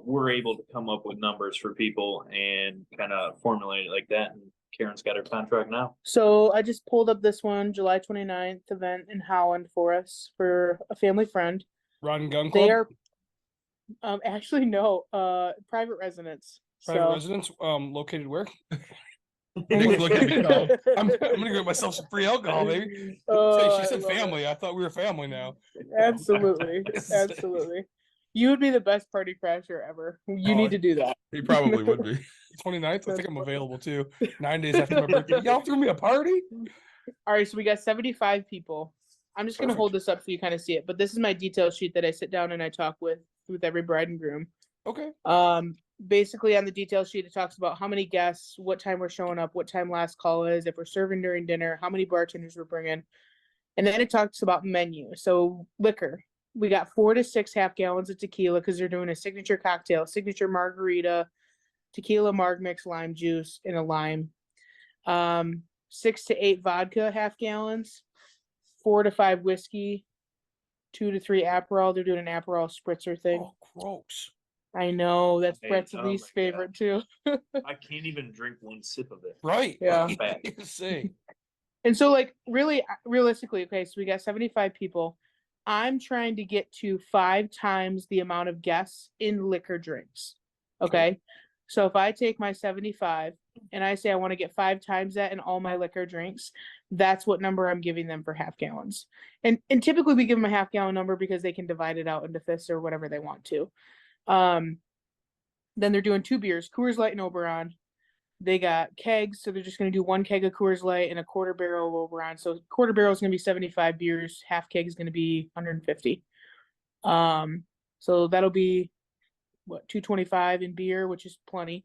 we're able to come up with numbers for people and kind of formulate it like that. And Karen's got her contract now. So I just pulled up this one, July 29th event in Holland for us for a family friend. Rod and Gun Club? They are actually no, private residence. Private residence, located where? Look at me, no. I'm gonna get myself some free alcohol, baby. She said family. I thought we were family now. Absolutely. Absolutely. You would be the best party crasher ever. You need to do that. He probably would be. 29th, I think I'm available too. 9 days after my birthday. Y'all threw me a party? All right, so we got 75 people. I'm just gonna hold this up so you kind of see it, but this is my detail sheet that I sit down and I talk with every bride and groom. Okay. Basically on the detail sheet, it talks about how many guests, what time we're showing up, what time last call is, if we're serving during dinner, how many bartenders we're bringing. And then it talks about menu. So liquor, we got 4 to 6 half gallons of tequila because they're doing a signature cocktail, signature margarita, tequila, marg mix, lime juice, and a lime. 6 to 8 vodka half gallons, 4 to 5 whiskey, 2 to 3 Aperol. They're doing an Aperol spritzer thing. Oh, gross. I know, that's Hey, Brett's oh least my favorite too. I can't even drink one sip of it. Right. Yeah. Say. And so like really realistically, okay, so we got 75 people. I'm trying to get to 5 times the amount of guests in liquor drinks. Okay. So if I take my 75 and I say I want to get 5 times that in all my liquor drinks, that's what number I'm giving them for half gallons. And typically we give them a half gallon number because they can divide it out into fifths or whatever they want to. Then they're doing 2 beers, Coors Light and Oberon. They got kegs, so they're just going to do 1 keg of Coors Light and a quarter barrel of Oberon. So quarter barrel is going to be 75 beers, half keg is going to be 150. So that'll be what, 225 in beer, which is plenty.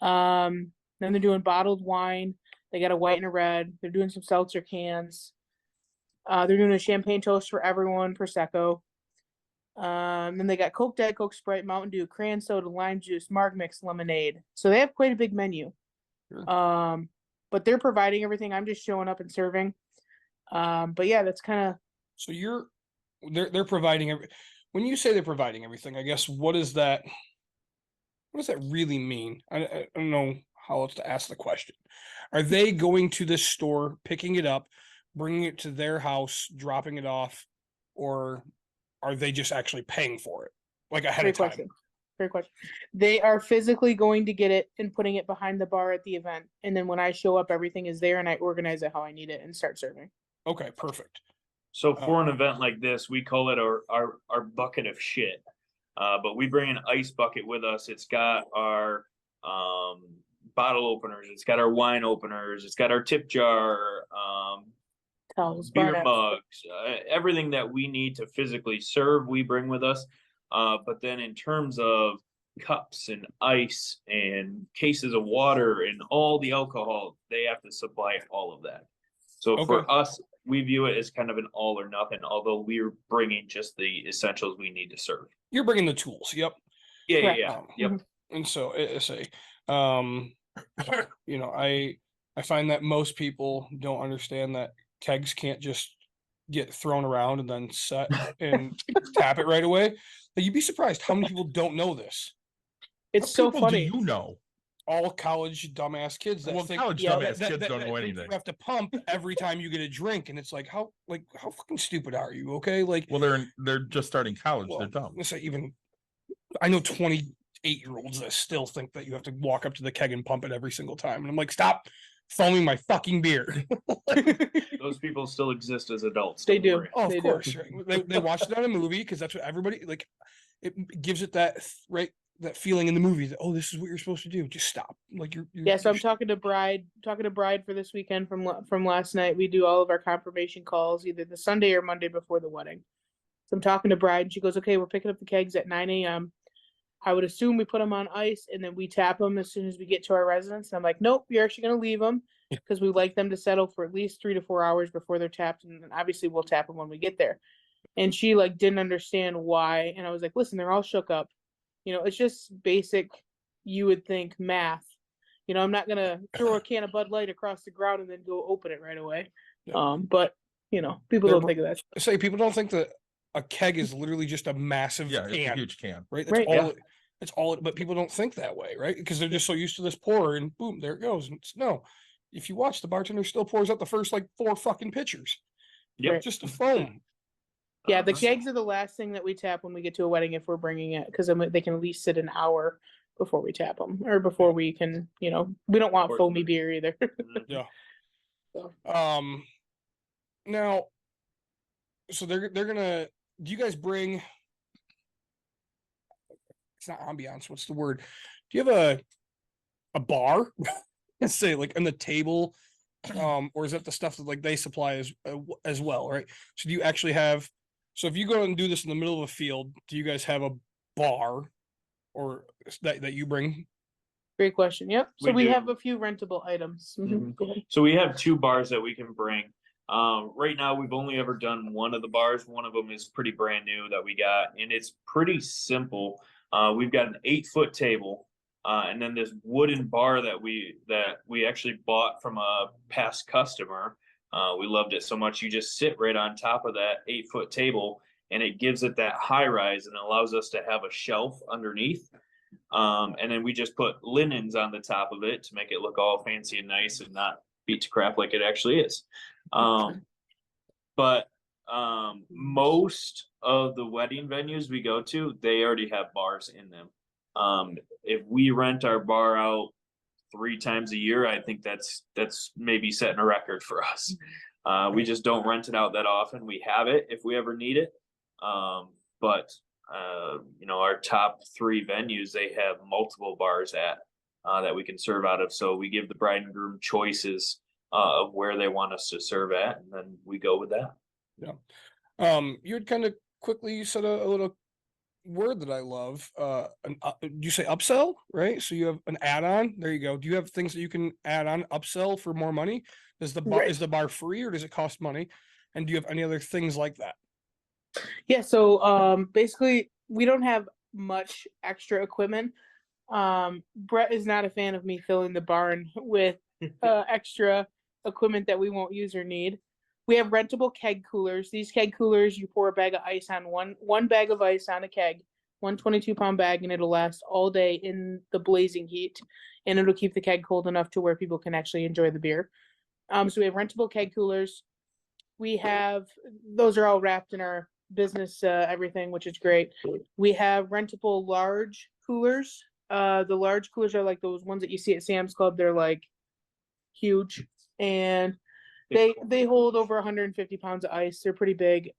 Then they're doing bottled wine. They got a white and a red. They're doing some seltzer cans. They're doing a champagne toast for everyone, Prosecco. Then they got Coke, Diet Coke, Sprite, Mountain Dew, crayon soda, lime juice, Marg Mix, lemonade. So they have quite a big menu. Sure. But they're providing everything. I'm just showing up and serving. But yeah, that's kind of. So they're providing when you say they're providing everything, I guess what does that really mean? I don't know how else to ask the question. Are they going to this store, picking it up, bringing it to their house, dropping it off, or are they just actually paying for it, like ahead of time? Great question. They are physically going to get it and putting it behind the bar at the event, and then when I show up, everything is there, and I organize it how I need it and start serving. Okay, perfect. So for an event like this, we call it our bucket of shit. But we bring an ice bucket with us. It's got our bottle openers. It's got our wine openers. It's got our tip jar, Towels, beer bar mugs, everything that we need to physically serve, we bring with us. But then in terms of cups and ice and cases of water and all the alcohol, they have to supply all of that. So for us, we view it as kind of an all or nothing, although we're bringing just the essentials we need to serve. You're bringing the tools. Yep. Yeah. Yep. And so it's I find that most people don't understand that kegs can't just get thrown around and then set and tap it right away. Like, you'd be surprised how many people don't know this. It's so funny. Do you know? All college dumbass kids that think college dumbass kids don't know anything. You have to pump every time you get a drink, and it's like how fucking stupid are you? Okay, like, well, they're just starting college. They're dumb. I know 28-year-olds that still think that you have to walk up to the keg and pump it every single time, and I'm like, stop foaming my fucking beer. Those people still exist as adults. They do. Worry. Oh, They of do. course. Right? They watched it on a movie because that's what everybody like. It gives it that that feeling in the movie that, oh, this is what you're supposed to do. Just stop. Like you're Yeah, so I'm talking to Bride for this weekend from last night. We do all of our confirmation calls either the Sunday or Monday before the wedding. So I'm talking to Bride and she goes, okay, we're picking up the kegs at 9 a.m. I would assume we put them on ice and then we tap them as soon as we get to our residence. And I'm like, nope, you're actually going to leave them because we like them to settle for at least 3 to 4 hours before they're tapped. And then obviously we'll tap them when we get there. And she like didn't understand why. And I was like, listen, they're all shook up. You know, it's just basic, you would think, math. You know, I'm not going to throw a can of Bud Light across the ground and then go open it right away. Yeah. But, you know, people don't think of that. Say people don't think that a keg is literally just a massive can. It's a huge can. Right? That's Right. but people don't think that way, right? Because they're just so used to this pour and boom, there it goes. And no, if you watch, the bartender still pours out the first like 4 fucking pitchers. Yep. Just a foam. Yeah, the kegs are the last thing that we tap when we get to a wedding if we're bringing it, because they can at least sit an hour before we tap them or before we can, you know, we don't want foamy beer either. Yeah. So. Now, so they're gonna. Do you guys bring? It's not ambiance. What's the word? Do you have a bar? Let's say like on the table, or is that the stuff that like they supply as well, right? So do you actually have? So if you go and do this in the middle of a field, do you guys have a bar, or that you bring? Great question. Yep. So we do. have a few rentable items. Mhm. Go ahead. So we have 2 bars that we can bring. Right now, we've only ever done one of the bars. One of them is pretty brand new that we got, and it's pretty simple. We've got an 8-foot table, and then this wooden bar that we actually bought from a past customer. We loved it so much. You just sit right on top of that 8-foot table, and it gives it that high rise and allows us to have a shelf underneath. And then we just put linens on the top of it to make it look all fancy and nice and not beat to crap like it actually is. But most of the wedding venues we go to, they already have bars in them. If we rent our bar out 3 times a year, I think that's maybe setting a record for us. We just don't rent it out that often. We have it if we ever need it. But our top 3 venues, they have multiple bars at that we can serve out of. So we give the bride and groom choices of where they want us to serve at, and then we go with that. Yeah. You had kind of quickly said a little word that I love. You say upsell, right? So you have an add-on. There you go. Do you have things that you can add on, upsell for more money? Is the bar free, or does it cost money? And do you have any other things like that? Yeah, so basically we don't have much extra equipment. Brett is not a fan of me filling the barn with extra equipment that we won't use or need. We have rentable keg coolers. These keg coolers, you pour a bag of ice on one bag of ice on a keg, 122-pound bag, and it'll last all day in the blazing heat, and it'll keep the keg cold enough to where people can actually enjoy the beer. So we have rentable keg coolers. Those are all wrapped in our business everything, which is great. We have rentable large coolers. The large coolers are like those ones that you see at Sam's Club. They're like huge, and they hold over 150 pounds of ice. They're pretty big.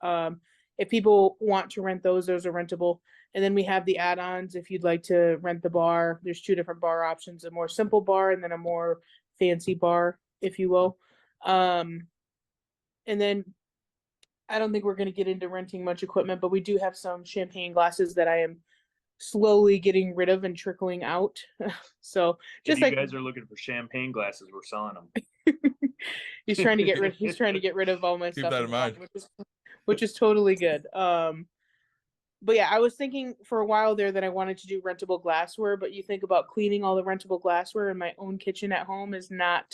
If people want to rent those are rentable. And then we have the add-ons. If you'd like to rent the bar, there's 2 different bar options: a more simple bar and then a more fancy bar, if you will. And then I don't think we're going to get into renting much equipment, but we do have some champagne glasses that I am slowly getting rid of and trickling out. So if you guys are looking for champagne glasses, we're selling them. He's trying to get rid of all my Keep stuff that in mind. which is totally good. But yeah, I was thinking for a while there that I wanted to do rentable glassware, but you think about cleaning all the rentable glassware in my own kitchen at home is not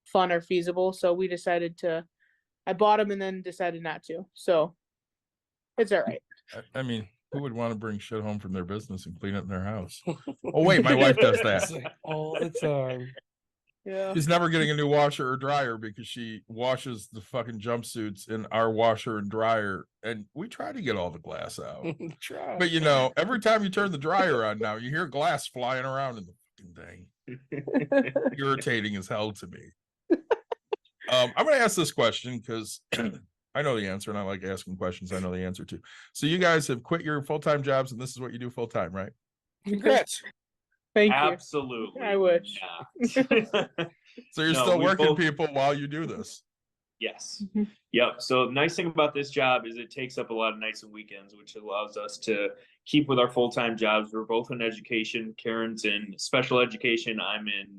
fun or feasible. So we decided I bought them and then decided not to. So it's all right. I mean, who would want to bring shit home from their business and clean it in their house? Oh wait, my wife does that. All the time. Yeah. She's never getting a new washer or dryer because she washes the fucking jumpsuits in our washer and dryer, and we try to get all the glass out. But every time you turn the dryer on now, you hear glass flying around in the fucking thing. Irritating as hell to me. I'm going to ask this question because I know the answer, and I like asking questions I know the answer to. So you guys have quit your full-time jobs, and this is what you do full-time, right? Congrats. Thank you. Absolutely. I wish. So you're still working people while you do this. Yes. Yep. So the nice thing about this job is it takes up a lot of nights and weekends, which allows us to keep with our full-time jobs. We're both in education. Karen's in special education. I'm in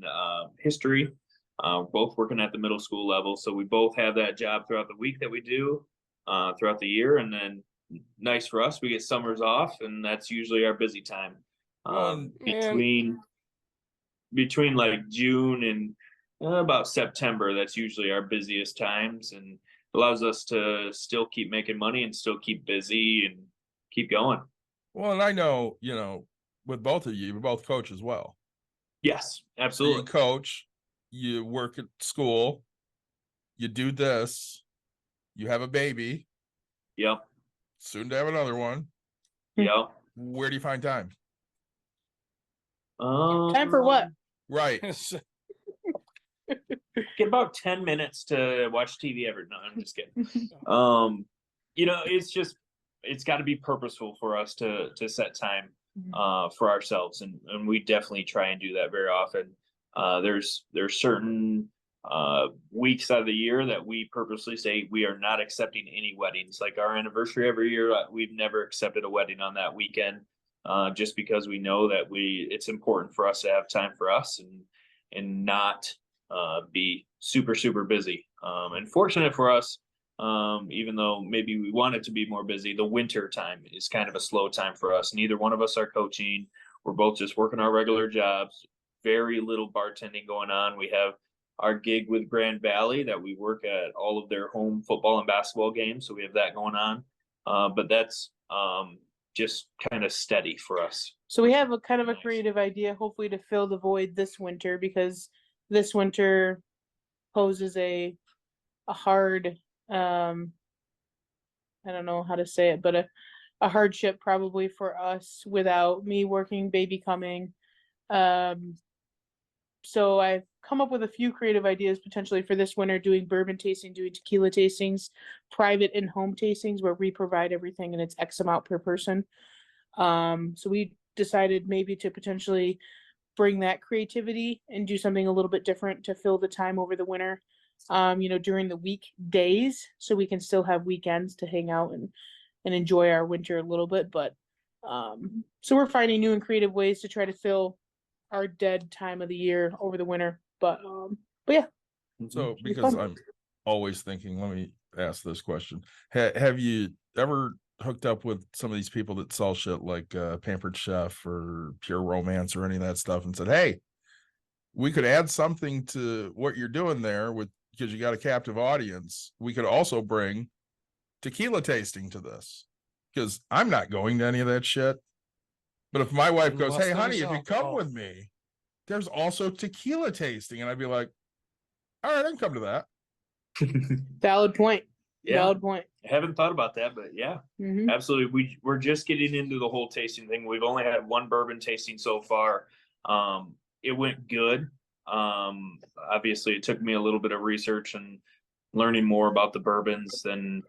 history. Both working at the middle school level. So we both have that job throughout the week that we do throughout the year. And then nice for us, we get summers off, and that's usually our busy time. Between like June and about September, that's usually our busiest times, and allows us to still keep making money and still keep busy and keep going. Well, and I know, with both of you both coach as well. Yes, absolutely. So you coach, you work at school, you do this, you have a baby. Yep. Soon to have another one. Yep. Where do you find time? Time for what? Right. Get about 10 minutes to watch TV every night. I'm just kidding. It's got to be purposeful for us to set time for ourselves, and we definitely try and do that very often. There's certain weeks out of the year that we purposely say we are not accepting any weddings. Like our anniversary every year, we've never accepted a wedding on that weekend, just because we know that it's important for us to have time for us and not be super, super busy. And fortunate for us, even though maybe we want it to be more busy, the winter time is kind of a slow time for us. Neither one of us are coaching. We're both just working our regular jobs. Very little bartending going on. We have our gig with Grand Valley that we work at all of their home football and basketball games. So we have that going on. But that's just kind of steady for us. So we have a kind of a creative idea, hopefully to fill the void this winter, because this winter poses a hard, I don't know how to say it, but a hardship probably for us without me working, baby coming. So I've come up with a few creative ideas potentially for this winter, doing bourbon tasting, doing tequila tastings, private and home tastings where we provide everything and it's X amount per person. So we decided maybe to potentially bring that creativity and do something a little bit different to fill the time over the winter, during the weekdays, so we can still have weekends to hang out and enjoy our winter a little bit. But so we're finding new and creative ways to try to fill our dead time of the year over the winter. But yeah. So, Should be because fun. I'm always thinking, let me ask this question. Have you ever hooked up with some of these people that sell shit like Pampered Chef or Pure Romance or any of that stuff and said, hey, we could add something to what you're doing there with, because you got a captive audience. We could also bring tequila tasting to this, because I'm not going to any of that shit. But if my wife goes, Unless hey, honey, there's if you come alcohol. with me, there's also tequila tasting. And I'd be like, all right, I can come to that. Valid point. Yeah. Valid point. I haven't thought about that, but yeah, Mhm. absolutely. We're just getting into the whole tasting thing. We've only had one bourbon tasting so far. It went good. Obviously it took me a little bit of research and learning more about the bourbons than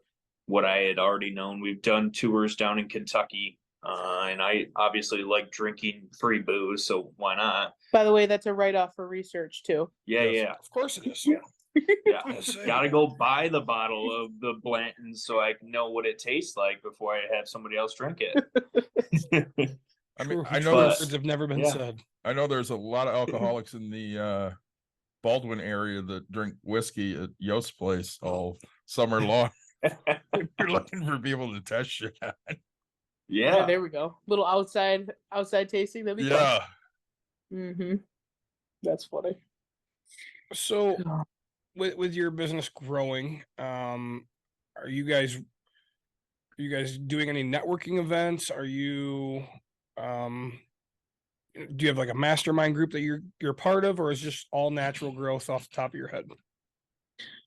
what I had already known. We've done tours down in Kentucky, and I obviously like drinking free booze, so why not? By the way, that's a write-off for research too. Yeah, Yes. yeah, Of course it is. yeah. I say. Gotta go buy the bottle of the Blanton's so I can know what it tastes like before I have somebody else drink it. I mean, True- I true know words there's, have never been yeah. said. I know there's a lot of alcoholics in the Baldwin area that drink whiskey at Yost's place all summer long. You're looking for people to test shit on. Yeah, Yeah. there we go. Little outside tasting. That'd be fun. Yeah. Mm-hmm. That's funny. So with your business growing, are you guys doing any networking events? Are you do you have like a mastermind group that you're part of, or is just all natural growth off the top of your head?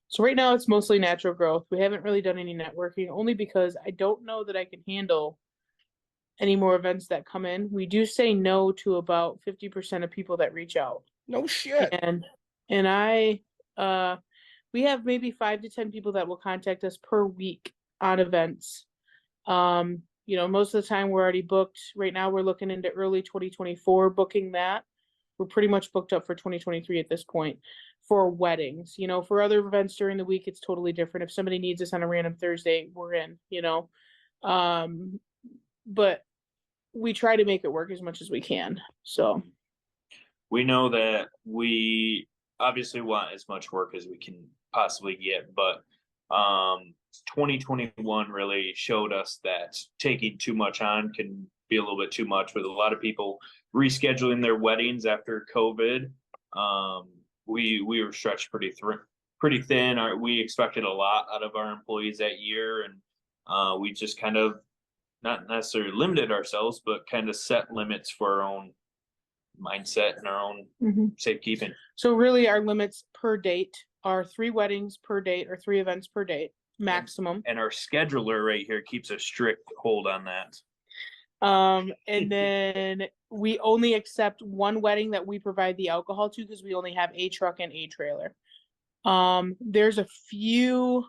So right now it's mostly natural growth. We haven't really done any networking, only because I don't know that I can handle any more events that come in. We do say no to about 50% of people that reach out. No shit. And I we have maybe 5 to 10 people that will contact us per week on events. Most of the time we're already booked. Right now we're looking into early 2024 booking that. We're pretty much booked up for 2023 at this point for weddings. For other events during the week, it's totally different. If somebody needs us on a random Thursday, we're in, but we try to make it work as much as we can. So We know that we obviously want as much work as we can possibly get, but 2021 really showed us that taking too much on can be a little bit too much, with a lot of people rescheduling their weddings after COVID. We were stretched pretty thin. We expected a lot out of our employees that year, and we just kind of not necessarily limited ourselves, but kind of set limits for our own mindset and our own safekeeping. So really our limits per date are 3 weddings per date or 3 events per date maximum. And our scheduler right here keeps a strict hold on that. And then we only accept 1 wedding that we provide the alcohol to, because we only have a truck and a trailer. There's a few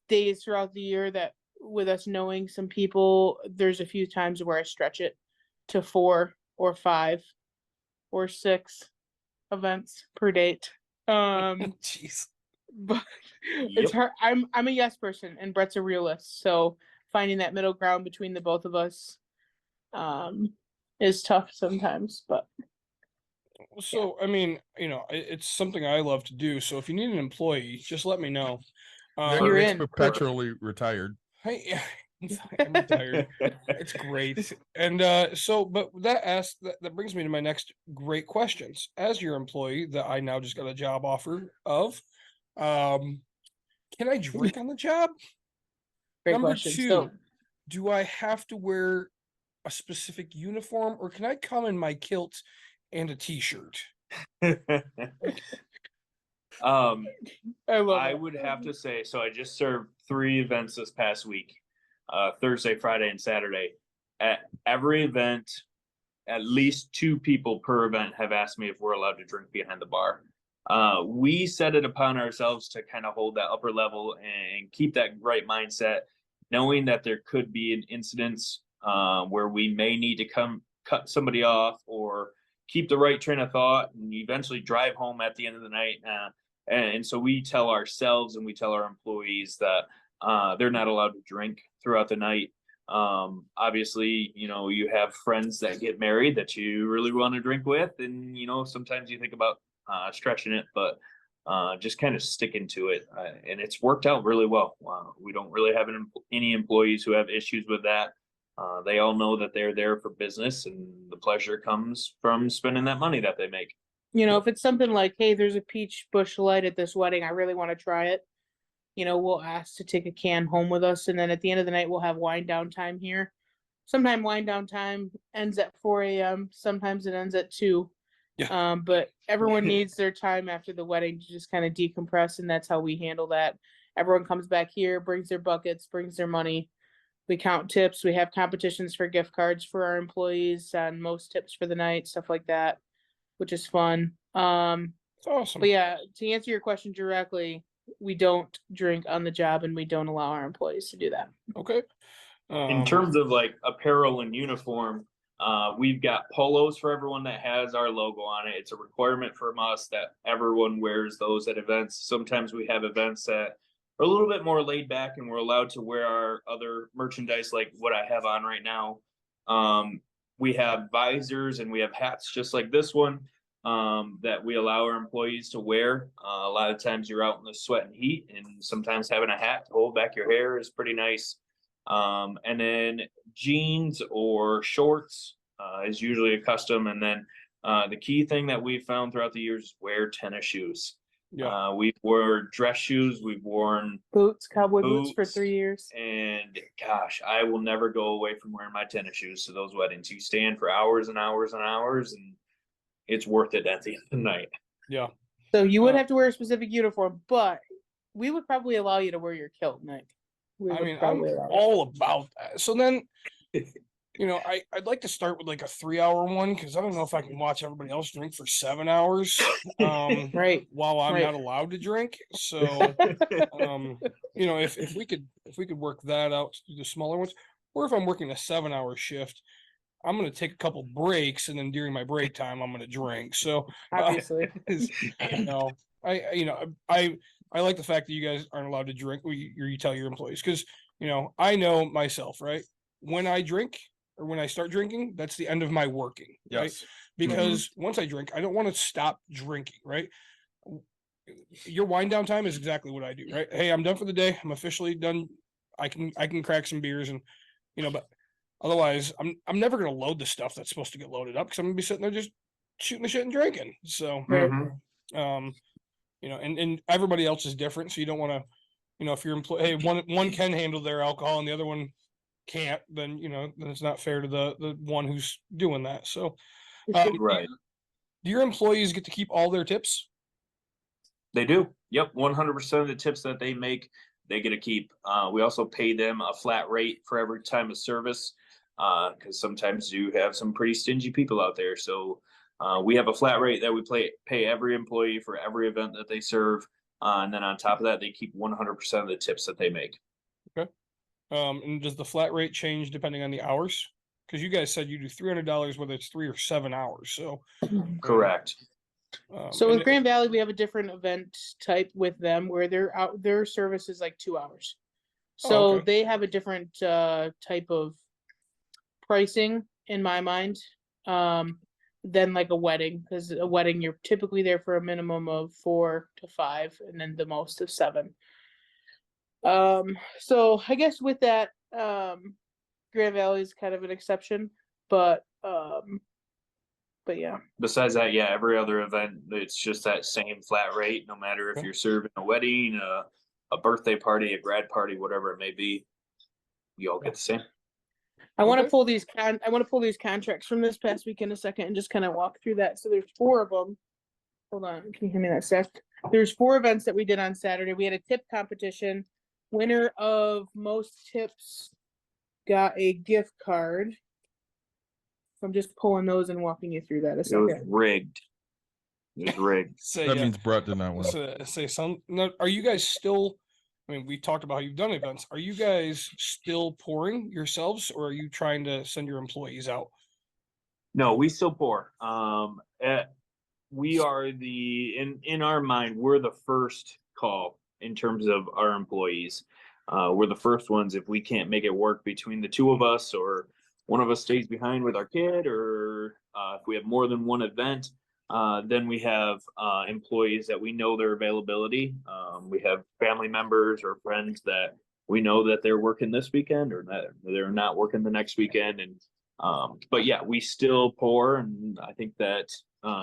days throughout the year that, with us knowing some people, there's a few times where I stretch it to 4 or 5 or 6 events per date. Jeez. But it's hard. I'm a yes person and Brett's a realist, so finding that middle ground between the both of us is tough sometimes. But So I mean, it's something I love to do. So if you need an employee, just let me know. You're It's in. perpetually retired. Hey, I'm retired. It's great. And but that brings me to my next great questions. As your employee that I now just got a job offer of, can I drink on the job? Great Number question. 2, So do I have to wear a specific uniform, or can I come in my kilt and a t-shirt? I love I it. would have to say, so I just served 3 events this past week. Thursday, Friday, and Saturday. At every event, at least 2 people per event have asked me if we're allowed to drink behind the bar. We set it upon ourselves to kind of hold that upper level and keep that right mindset, knowing that there could be an incidents where we may need to cut somebody off or keep the right train of thought and eventually drive home at the end of the night. And so we tell ourselves and we tell our employees that they're not allowed to drink throughout the night. Obviously, you have friends that get married that you really want to drink with, and sometimes you think about stretching it, but just kind of sticking to it, and it's worked out really well. We don't really have any employees who have issues with that. They all know that they're there for business, and the pleasure comes from spending that money that they make. If it's something like, hey, there's a peach bush light at this wedding, I really want to try it. We'll ask to take a can home with us, and then at the end of the night, we'll have wind down time here. Sometimes wind down time ends at 4 a.m. Sometimes it ends at 2. Yeah. But everyone needs their time after the wedding to just kind of decompress, and that's how we handle that. Everyone comes back here, brings their buckets, brings their money. We count tips. We have competitions for gift cards for our employees on most tips for the night, stuff like that, which is fun. It's awesome. But yeah, to answer your question directly, we don't drink on the job, and we don't allow our employees to do that. Okay. In terms of like apparel and uniform, we've got polos for everyone that has our logo on it. It's a requirement from us that everyone wears those at events. Sometimes we have events that are a little bit more laid back and we're allowed to wear our other merchandise like what I have on right now. We have visors and we have hats just like this one that we allow our employees to wear. A lot of times you're out in the sweat and heat, and sometimes having a hat to hold back your hair is pretty nice. And then jeans or shorts is usually a custom. And then the key thing that we've found throughout the years is wear tennis shoes. Yeah. We've worn dress shoes, we've worn Boots, cowboy boots for Boots. 3 years. and gosh, I will never go away from wearing my tennis shoes to those weddings. You stand for hours and hours and hours, and it's worth it at the end of the night. Yeah. So you would have to wear a specific uniform, but we would probably allow you to wear your kilt, Nick. We I would mean, I'm probably allow it. all about that. So then, I'd like to start with like a 3-hour one because I don't know if I can watch everybody else drink for 7 hours. Right. While I'm Right. not allowed to drink. So, if we could work that out to do the smaller ones, or if I'm working a 7-hour shift, I'm going to take a couple breaks, and then during my break time, I'm going to drink. So, Obviously. I like the fact that you guys aren't allowed to drink, or you tell your employees, because I know myself, right? When I drink or when I start drinking, that's the end of my working, right? Yes. Because once I drink, I don't want to stop drinking, right? Your wind down time is exactly what I do, right? Hey, I'm done for the day. I'm officially done. I can crack some beers and but otherwise I'm never gonna load the stuff that's supposed to get loaded up because I'm gonna be sitting there just shooting the shit and drinking. So Mhm. and everybody else is different. So you don't want to, if your employee, hey, one can handle their alcohol and the other one can't, then then it's not fair to the one who's doing that. So Right. do your employees get to keep all their tips? They do. Yep. 100% of the tips that they make, they get to keep. We also pay them a flat rate for every time of service because sometimes you have some pretty stingy people out there. So we have a flat rate that we pay every employee for every event that they serve. And then on top of that, they keep 100% of the tips that they make. Okay. And does the flat rate change depending on the hours? Because you guys said you do $300 whether it's 3 or 7 hours. So Correct. So and with Grand Valley, we have a different event type with them where their service is like 2 hours. So okay. they have a different type of pricing in my mind than like a wedding, because a wedding you're typically there for a minimum of 4 to 5 and then the most of 7. So I guess with that, Grand Valley is kind of an exception, but yeah. Besides that, yeah, every other event, it's just that same flat rate, no matter if Okay. you're serving a wedding, a birthday party, a grad party, whatever it may be, you all get the same. I want to Okay. pull these contracts from this past week in a second and just kind of walk through that. So there's 4 of them. Hold on, can you hear me that, Steph? There's 4 events that we did on Saturday. We had a tip competition. Winner of most tips got a gift card. So I'm just pulling those and walking you through that a It was second. rigged. It was rigged. Say, That means Brett did not win. say some. No, are you guys still? I mean, we talked about how you've done events. Are you guys still pouring yourselves, or are you trying to send your employees out? No, we still pour. We are in our mind, we're the first call in terms of our employees. We're the first ones if we can't make it work between the two of us, or one of us stays behind with our kid, or if we have more than one event, then we have employees that we know their availability. We have family members or friends that we know that they're working this weekend or that they're not working the next weekend. And but yeah, we still pour, and I think that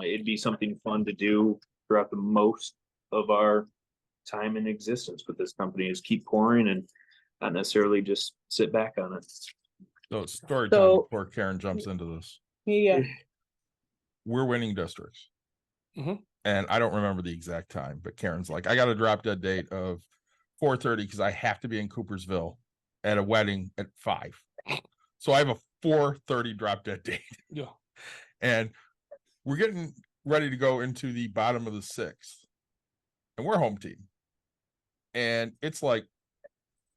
it'd be something fun to do throughout the most of our time in existence with this company, is keep pouring and not necessarily just sit back on it. So story time So- before Karen jumps into this. Yeah. We're winning districts. Mhm. And I don't remember the exact time, but Karen's like, I got a drop dead date of 4:30 because I have to be in Coopersville at a wedding at 5. So I have a 4:30 drop dead date. Yeah. And we're getting ready to go into the bottom of the 6th. And we're home team. And it's like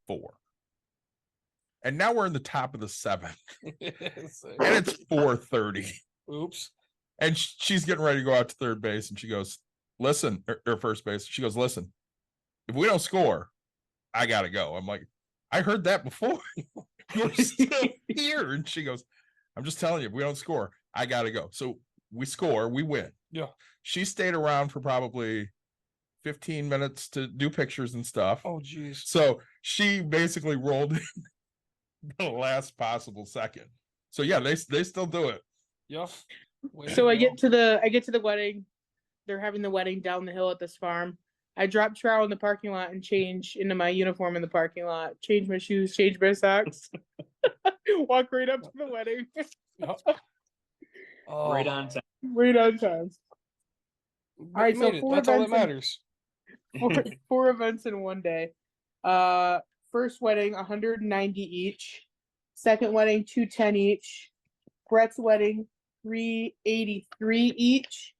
4. And now we're in the top of the 7th. And it's 4:30. Oops. And she's getting ready to go out to third base, and she goes, listen, or first base. She goes, listen, if we don't score, I gotta go. I'm like, I heard that before. You're still here. And she goes, I'm just telling you, if we don't score, I gotta go. So we score, we win. Yeah. She stayed around for probably 15 minutes to do pictures and stuff. Oh, geez. So she basically rolled in the last possible second. So yeah, they still do it. Yeah. Way So to I go. get to the wedding. They're having the wedding down the hill at this farm. I drop trowel in the parking lot and change into my uniform in the parking lot. Change my shoes, change my socks. Walk right up to the wedding. Yeah. Oh, Right on time. Right on time. but All right, you so made it. 4 That's all that events in- matters. Four events in one day. First wedding 190 each. Second wedding 210 each. Brett's wedding 383 each,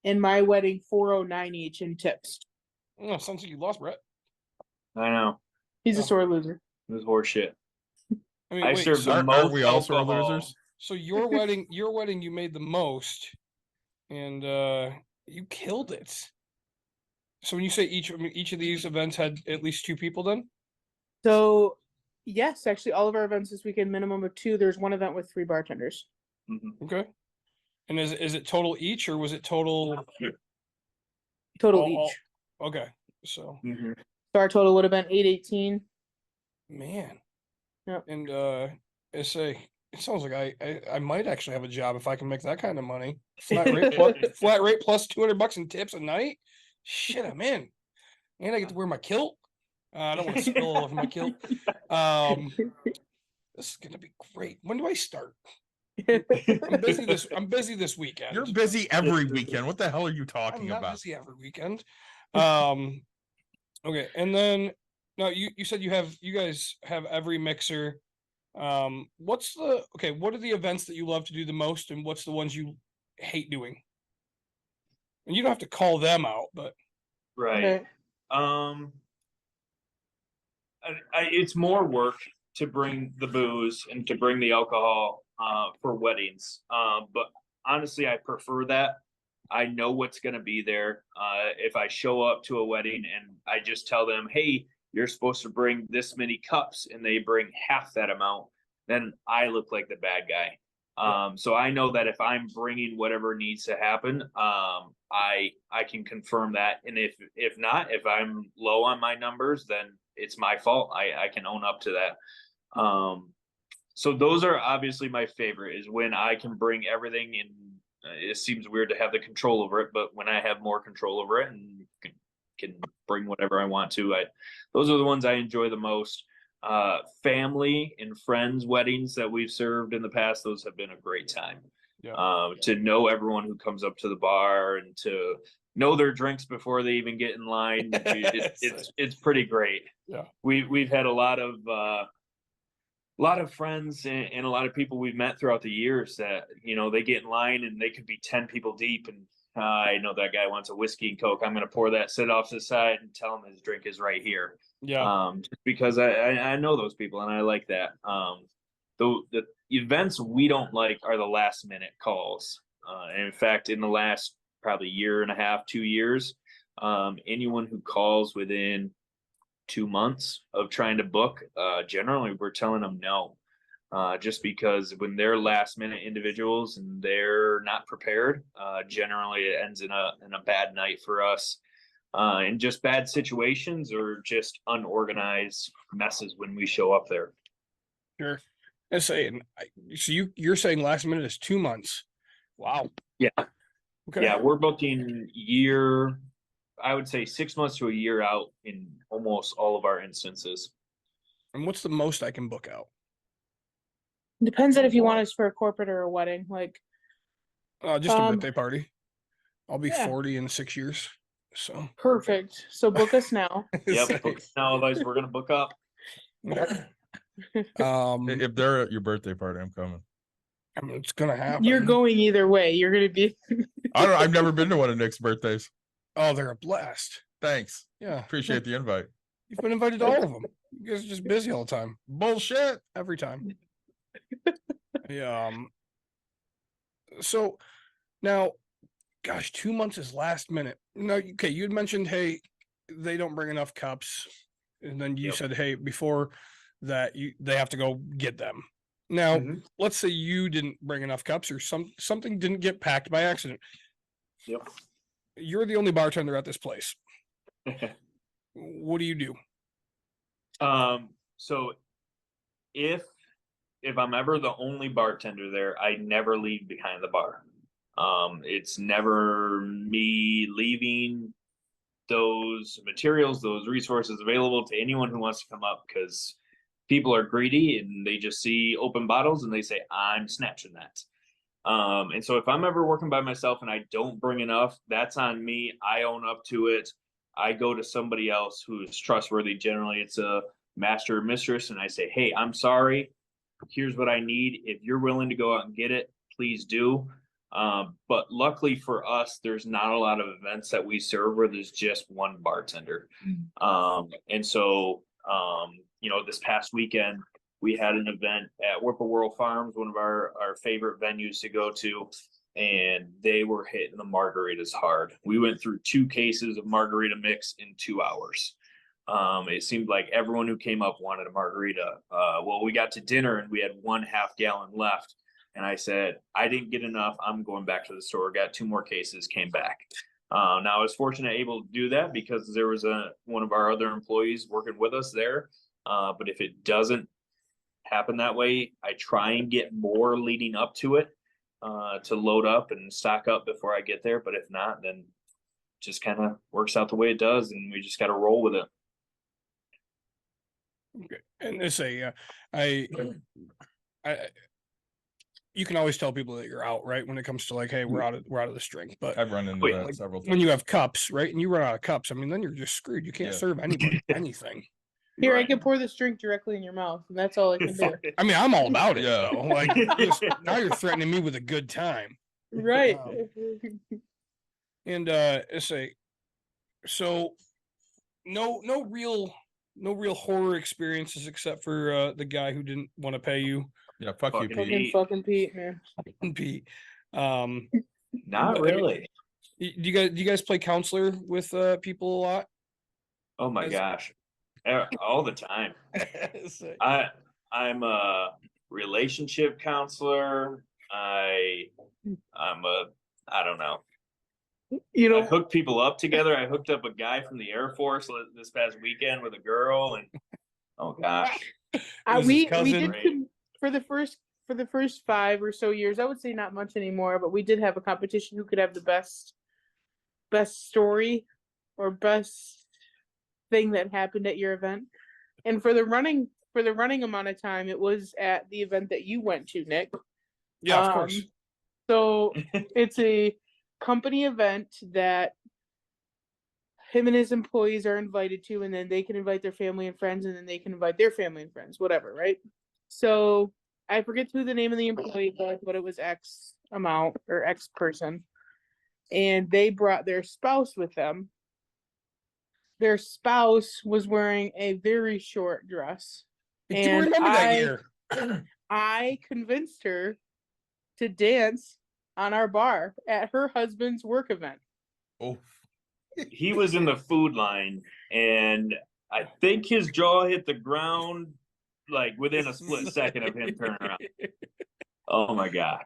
and my wedding 409 each in tips. Oh, sounds like you lost, Brett. I know. He's a Oh. sore loser. It was horseshit. I mean, I wait, served so, the Aren't most we also alcohol. losers? so your wedding, you made the most, and you killed it. So when you say each of these events had at least 2 people, then? So, yes, actually, all of our events this weekend, minimum of 2. There's one event with 3 bartenders. Mhm. Okay. And is it total each, or was it total? Total all- each. Okay. So, Mhm. So our total would have been 818. man. Yep. And it sounds like I might actually have a job if I can make that kind of money. Flat rate plus $200 in tips a night. Shit, I'm in. And I get to wear my kilt. I don't want to spill all over my kilt. This is gonna be great. When do I start? I'm busy this weekend. You're busy every weekend. What the hell are you I'm talking not about? busy every weekend. Okay, and then no, you said you guys have every mixer. What are the events that you love to do the most, and what's the ones you hate doing? And you don't have to call them out, but Right. Okay. It's more work to bring the booze and to bring the alcohol for weddings. But honestly, I prefer that. I know what's going to be there. If I show up to a wedding and I just tell them, hey, you're supposed to bring this many cups, and they bring half that amount, then I look like the bad guy. So I know that if I'm bringing whatever needs to happen, I can confirm that. And if not, if I'm low on my numbers, then it's my fault. I can own up to that. So those are obviously my favorite, is when I can bring everything in. It seems weird to have the control over it, but when I have more control over it and can bring whatever I want to, those are the ones I enjoy the most. Family and friends weddings that we've served in the past, those have been a great time. yeah. To know everyone who comes up to the bar and to know their drinks before they even get in line, it's pretty great. Yeah. We've had a lot of lot of friends and a lot of people we've met throughout the years that, they get in line and they could be 10 people deep. And I know that guy wants a whiskey and Coke. I'm going to pour that, sit off to the side and tell him his drink is right here. Yeah. Just because I know those people and I like that. The events we don't like are the last minute calls. And in fact, in the last probably year and a half, 2 years, anyone who calls within 2 months of trying to book, generally we're telling them no, just because when they're last minute individuals and they're not prepared, generally it ends in a bad night for us, and just bad situations or just unorganized messes when we show up there. Sure. And saying, so you're saying last minute is 2 months. Wow. Yeah. Okay. Yeah, we're booking I would say 6 months to a year out in almost all of our instances. And what's the most I can book out? Depends on if you want us for a corporate or a wedding. Like, Just a birthday party. I'll be yeah. 40 in 6 years. So perfect. So book us now. Yep. Book now, otherwise we're gonna book up. If they're at your birthday party, I'm coming. I mean, it's gonna happen. You're going either way. You're gonna be. I've never been to one of Nick's birthdays. Oh, they're a blast. Thanks. Yeah. Appreciate the invite. You've been invited to all of them. You guys are just busy all the time. Bullshit. Every time. Yeah. So now, gosh, 2 months is last minute. No, okay. You had mentioned, hey, they don't bring enough cups, and then you said, hey, before that, they have to go get them. Now, let's say you didn't bring enough cups, or something didn't get packed by accident. Yep. You're the only bartender at this place. What do you do? So if I'm ever the only bartender there, I never leave behind the bar. It's never me leaving those materials, those resources available to anyone who wants to come up, because people are greedy and they just see open bottles and they say, I'm snatching that. And so if I'm ever working by myself and I don't bring enough, that's on me. I own up to it. I go to somebody else who is trustworthy. Generally, it's a master or mistress. And I say, hey, I'm sorry. Here's what I need. If you're willing to go out and get it, please do. But luckily for us, there's not a lot of events that we serve where there's just one bartender. And so, this past weekend, we had an event at Whippoorwill Farms, one of our favorite venues to go to, and they were hitting the margaritas hard. We went through 2 cases of margarita mix in 2 hours. It seemed like everyone who came up wanted a margarita. Well, we got to dinner and we had 1/2 gallon left. And I said, I didn't get enough. I'm going back to the store. Got 2 more cases, came back. Now I was fortunate able to do that because there was one of our other employees working with us there. But if it doesn't happen that way, I try and get more leading up to it, to load up and stock up before I get there. But if not, then just kind of works out the way it does, and we just got to roll with it. Okay. And it's you can always tell people that you're out, right? When it comes to like, hey, we're out of this drink. But I've run into that several times. When you have cups, right, and you run out of cups, I mean, then you're just screwed. You can't serve anybody anything. Here, I can pour this drink directly in your mouth, and that's all I can do. I mean, I'm all about it. Yeah. Though. Like, now you're threatening me with a good time. Right. And so no real horror experiences except for the guy who didn't want to pay you. Yeah, fuck you, Pete. Fucking Pete, man. Pete. Not really. Do you guys play counselor with people a lot? Oh my gosh. All the time. I'm a relationship counselor. I don't know. I hook people up together. I hooked up a guy from the Air Force this past weekend with a girl, and oh gosh. We did for the first 5 or so years. I would say not much anymore, but we did have a competition who could have the best story or best thing that happened at your event. And for the running amount of time, it was at the event that you went to, Nick. Yeah, of course. So it's a company event that him and his employees are invited to, and then they can invite their family and friends, and then they can invite their family and friends, whatever, right? So I forget who the name of the employee was, but it was X amount or X person. And they brought their spouse with them. Their spouse was wearing a very short dress. I do And remember that year. I convinced her to dance on our bar at her husband's work event. Oh, He was in the food line, and I think his jaw hit the ground like within a split second of him turning around. Oh my god!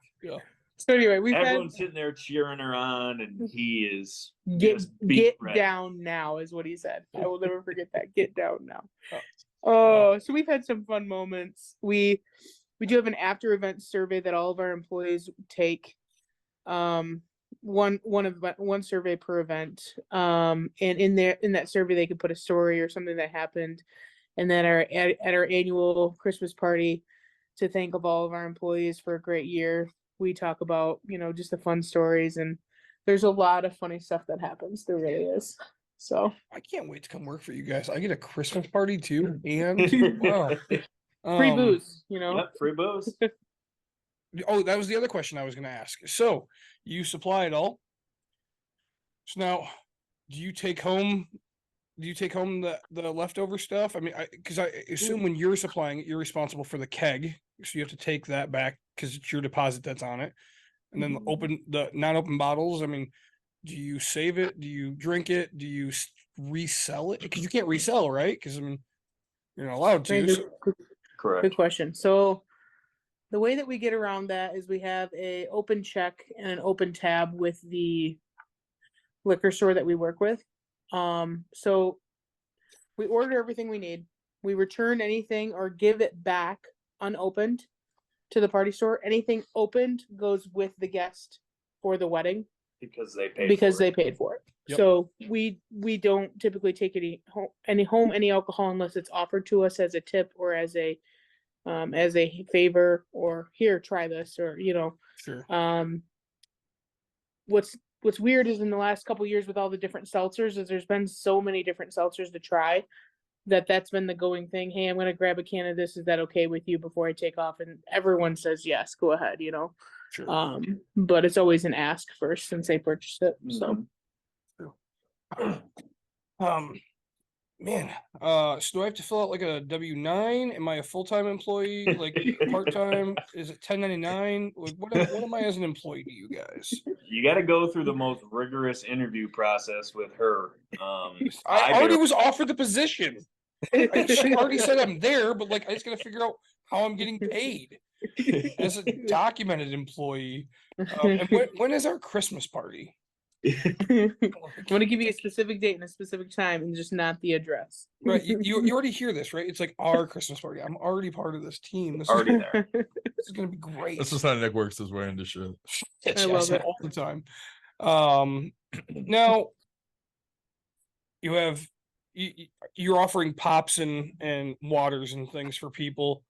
So anyway, we've Everyone's sitting there cheering her on, and he is get just beat red. down now is what he said. I will never forget that. Get down now. Oh, so we've had some fun moments. We do have an after event survey that all of our employees take. One survey per event. And in that survey they could put a story or something that happened. And then at our annual Christmas party, to thank of all of our employees for a great year, we talk about, just the fun stories, and there's a lot of funny stuff that happens. There really is. So I can't wait to come work for you guys. I get a Christmas party too, and wow, free booze, Yep, free booze. Oh, that was the other question I was going to ask. So you supply it all. So now, do you take home the leftover stuff? I mean, because I assume when you're supplying it, you're responsible for the keg, so you have to take that back because it's your deposit that's on it. And then the non-open bottles. I mean, do you save it? Do you drink it? Do you resell it? Because you can't resell, right? Because I mean, you're not allowed to. So. Correct. Good question. So the way that we get around that is we have a open check and an open tab with the liquor store that we work with. So we order everything we need. We return anything or give it back unopened to the party store. Anything opened goes with the guest for the wedding Because they paid. they paid for it. Yep. So we don't typically take any alcohol unless it's offered to us as a tip or as a favor, or here, try this, or Sure. What's weird is in the last couple years with all the different seltzers is there's been so many different seltzers to try that's been the going thing. Hey, I'm gonna grab a can of this. Is that okay with you before I take off? And everyone says yes, go ahead, Sure. But it's always an ask first since they purchased it. So Man, so do I have to fill out like a W-9? Am I a full-time employee? Like part-time? Is it 1099? Like what am I as an employee to you guys? You got to go through the most rigorous interview process with her. I already was offered the position. She already said I'm there, but like I just gotta figure out how I'm getting paid as a documented employee. And when is our Christmas party? I want to give you a specific date and a specific time and just not the address. Right, you already hear this, right? It's like our Christmas party. I'm already part of this team. This Already there. This is gonna be great. this is how Nick works his way into shit. Yes, I love it. all the time. Now you're offering pops and waters and things for people.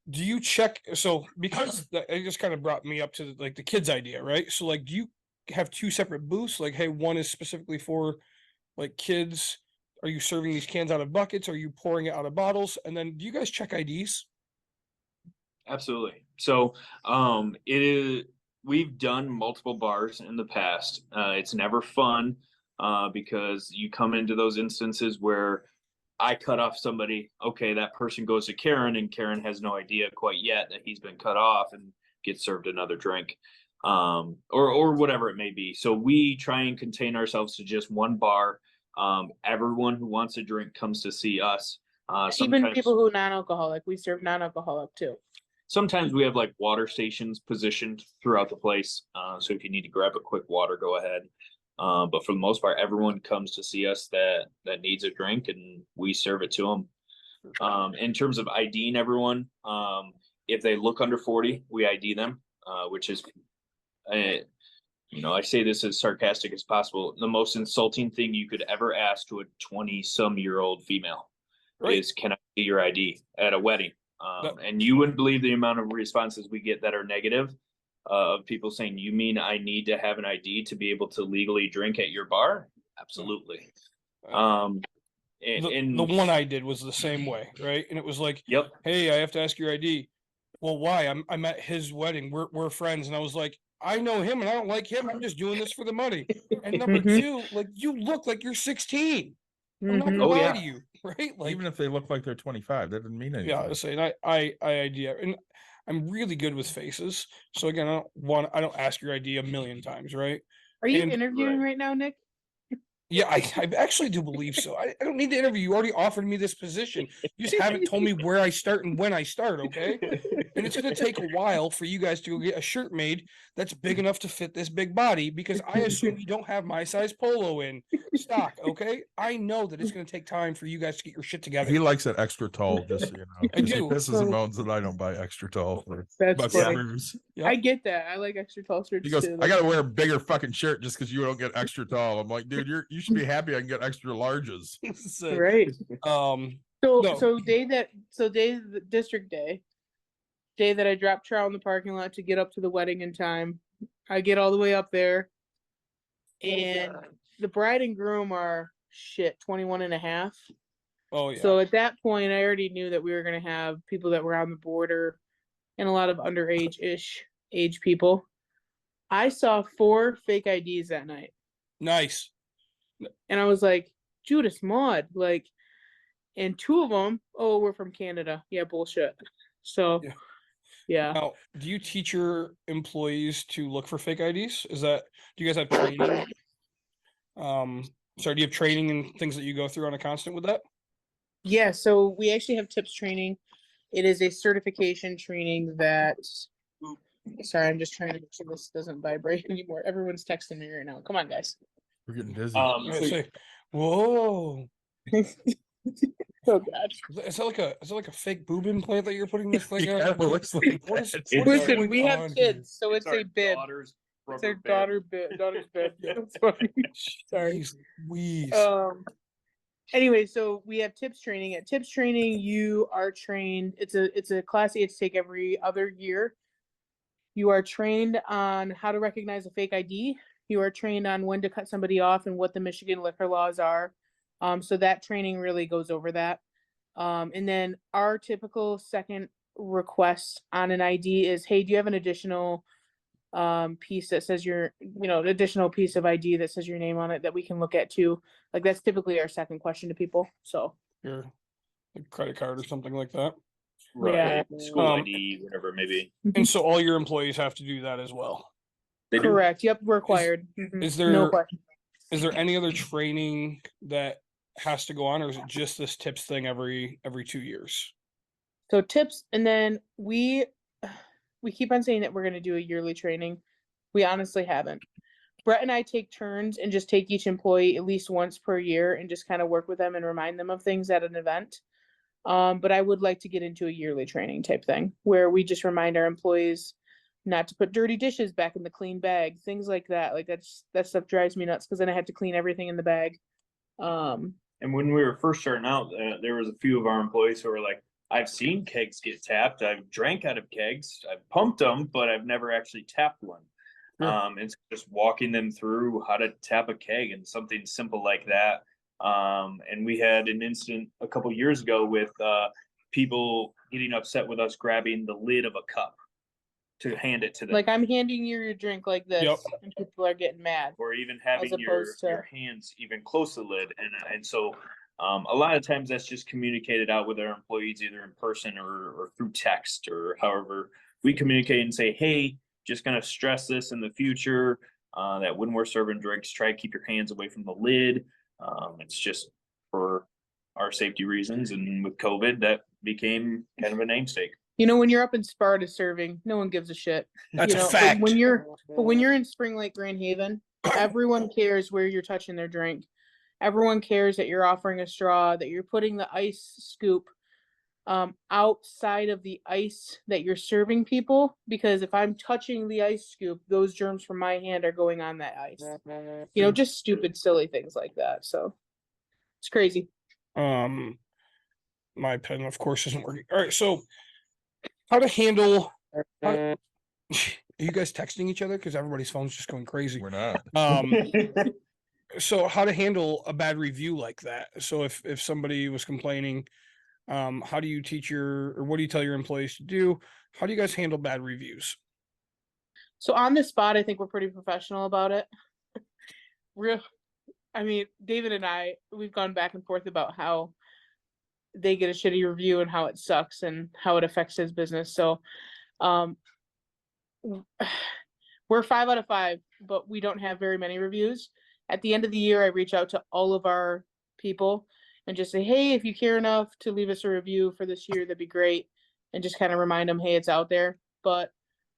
Do you check? So because it just kind of brought me up to like the kids idea, right? So like, do you have two separate booths? Like, hey, one is specifically for like kids. Are you serving these cans out of buckets? Are you pouring it out of bottles? And then do you guys check IDs? Absolutely. So we've done multiple bars in the past. It's never fun because you come into those instances where I cut off somebody. Okay, that person goes to Karen, and Karen has no idea quite yet that he's been cut off and gets served another drink, or whatever it may be. So we try and contain ourselves to just one bar. Everyone who wants a drink comes to see us. Even people who are non-alcoholic, we serve non-alcoholic too. Sometimes we have like water stations positioned throughout the place. So if you need to grab a quick water, go ahead. But for the most part, everyone comes to see us that needs a drink, and we serve it to them. In terms of IDing everyone, if they look under 40, we ID them, which is, I say this as sarcastic as possible. The most insulting thing you could ever ask to a 20-some-year-old female is, can I see your ID at a wedding? And you wouldn't believe the amount of responses we get that are negative. Of people saying, you mean I need to have an ID to be able to legally drink at your bar? Absolutely. the one I did was the same way, right? And it was like, Yep. hey, I have to ask your ID. Well, why? I'm at his wedding. We're friends, and I was like, I know him, and I don't like him. I'm just doing this for the money. And number Mhm. two, like, you look like you're 16. I'm not Mhm. gonna Oh, lie yeah. to you, right? Like, Even if they look like they're 25, that doesn't mean anything. yeah, I was saying I idea, and I'm really good with faces. So again, I don't ask your ID a million times, right? Are you And- interviewing right now, Nick? Yeah, I actually do believe so. I don't need to interview. You already offered me this position. You just haven't told me where I start and when I start, okay? And it's gonna take a while for you guys to go get a shirt made that's big enough to fit this big body, because I assume you don't have my size polo in stock, okay? I know that it's gonna take time for you guys to get your shit together. He likes it extra tall, just so you know. I 'cause he do. pisses and moans that I don't buy extra tall for That's Bucks funny. and Brews. Yep. I get that. I like extra tall shirts He goes, too. I gotta wear a bigger fucking shirt just because you don't get extra tall. I'm like, dude, you should be happy I can get extra larges. So, Right. um, So No. day the district day that I dropped Trout in the parking lot to get up to the wedding in time. I get all the way up there, and the bride and groom are 21 and a half. oh yeah. So at that point, I already knew that we were gonna have people that were on the border and a lot of underage-ish age people. I saw 4 fake IDs that night, Nice. and I was like, Judas Maud, like, and 2 of them, oh, we're from Canada. Yeah, bullshit. So, Yeah. yeah. Now, do you teach your employees to look for fake IDs? Do you guys have training? Sorry, do you have training and things that you go through on a constant with that? Yeah, so we actually have tips training. It is a certification training that, sorry, I'm just trying to make sure this doesn't vibrate anymore. Everyone's texting me right now. Come on, guys. We're getting dizzy. I So say, whoa. Oh god. Is that like a fake boob implant that you're putting this thing Yeah, on? it looks like What is- that. what is Listen, going we have on kids, so it's our a bib. daughter's It's rubber our band. daughter's bib. That's funny. Sorry. Jeez Louise. Anyway, so we have tips training. At tips training, you are trained. It's a class you have to take every other year. You are trained on how to recognize a fake ID. You are trained on when to cut somebody off and what the Michigan liquor laws are. So that training really goes over that. And then our typical second request on an ID is, hey, do you have an additional piece that says an additional piece of ID that says your name on it that we can look at too? Like, that's typically our second question to people. So Your like credit card or something like that. Right. Yeah. School Um, ID, whatever it may be. And so all your employees have to do that as well. They do. correct. Yep, required. Mhm. Is No there question. is there any other training that has to go on, or is it just this tips thing every 2 years? So tips, and then we keep on saying that we're going to do a yearly training. We honestly haven't. Brett and I take turns and just take each employee at least once per year and just kind of work with them and remind them of things at an event. But I would like to get into a yearly training type thing where we just remind our employees not to put dirty dishes back in the clean bag, things like that. Like that stuff drives me nuts because then I have to clean everything in the bag. And when we were first starting out, there was a few of our employees who were like, I've seen kegs get tapped. I've drank out of kegs. I've pumped them, but I've never actually tapped one. Sure. And so just walking them through how to tap a keg and something simple like that. And we had an incident a couple years ago with people getting upset with us grabbing the lid of a cup to hand it to them. Like, I'm handing you your drink like this, Yep. and people are getting mad. Or even having your opposed to- your hands even close to the lid, and so a lot of times that's just communicated out with our employees either in person or through text or however we communicate and say, hey, just gonna stress this in the future, that when we're serving drinks, try to keep your hands away from the lid. It's just for our safety reasons, and with COVID, that became kind of a namesake. When you're up in Sparta serving, no one gives a shit. That's a But fact. when you're in Spring Lake, Grand Haven, everyone cares where you're touching their drink. Everyone cares that you're offering a straw, that you're putting the ice scoop outside of the ice that you're serving people, because if I'm touching the ice scoop, those germs from my hand are going on that ice. Just stupid, silly things like that. So it's crazy. My pen, of course, isn't working. All right, so how to handle? Are you guys texting each other? Because everybody's phone's just going crazy. We're not. so how to handle a bad review like that? So if somebody was complaining, how do you teach or what do you tell your employees to do? How do you guys handle bad reviews? So on the spot, I think we're pretty professional about it. Real, I mean, David and I, we've gone back and forth about how they get a shitty review and how it sucks and how it affects his business. So, um, we're 5 out of 5, but we don't have very many reviews. At the end of the year, I reach out to all of our people and just say, hey, if you care enough to leave us a review for this year, that'd be great. And just kind of remind them, hey, it's out there. But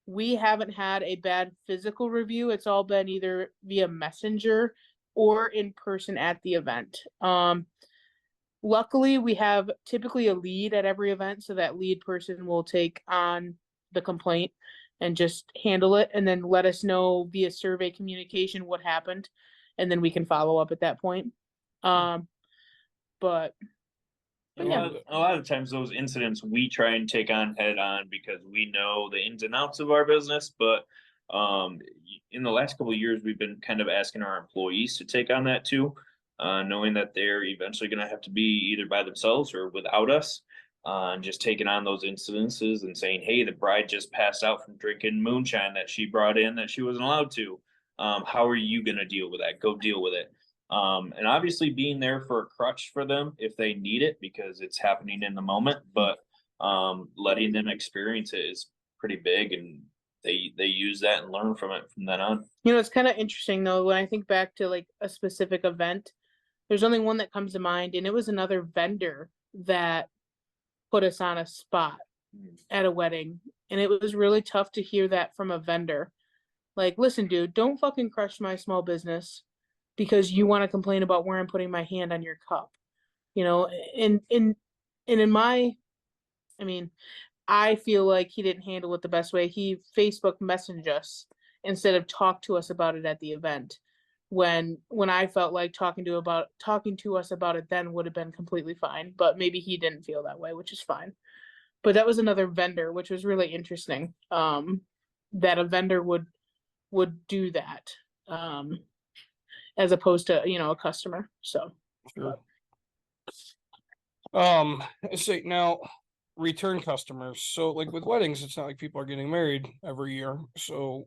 we haven't had a bad physical review. It's all been either via messenger or in person at the event. Luckily, we have typically a lead at every event, so that lead person will take on the complaint and just handle it, and then let us know via survey communication what happened, and then we can follow up at that point. But A yeah. lot of times those incidents we try and take on head on because we know the ins and outs of our business. But in the last couple of years, we've been kind of asking our employees to take on that too, knowing that they're eventually going to have to be either by themselves or without us. And just taking on those incidences and saying, hey, the bride just passed out from drinking moonshine that she brought in that she wasn't allowed to. How are you going to deal with that? Go deal with it. And obviously being there for a crutch for them if they need it because it's happening in the moment, but letting them experience it is pretty big, and they use that and learn from it from then on. You know, it's kind of interesting though, when I think back to like a specific event, there's only one that comes to mind, and it was another vendor that put us on a spot at a wedding. And it was really tough to hear that from a vendor. Like, listen, dude, don't fucking crush my small business because you want to complain about where I'm putting my hand on your cup. You know, and in my, I mean, I feel like he didn't handle it the best way. He Facebook messaged us instead of talk to us about it at the event. When I felt like talking to us about it then would have been completely fine, but maybe he didn't feel that way, which is fine. But that was another vendor, which was really interesting. That a vendor would do that, as opposed to, you know, a customer. So Sure. So now return customers. So like with weddings, it's not like people are getting married every year. So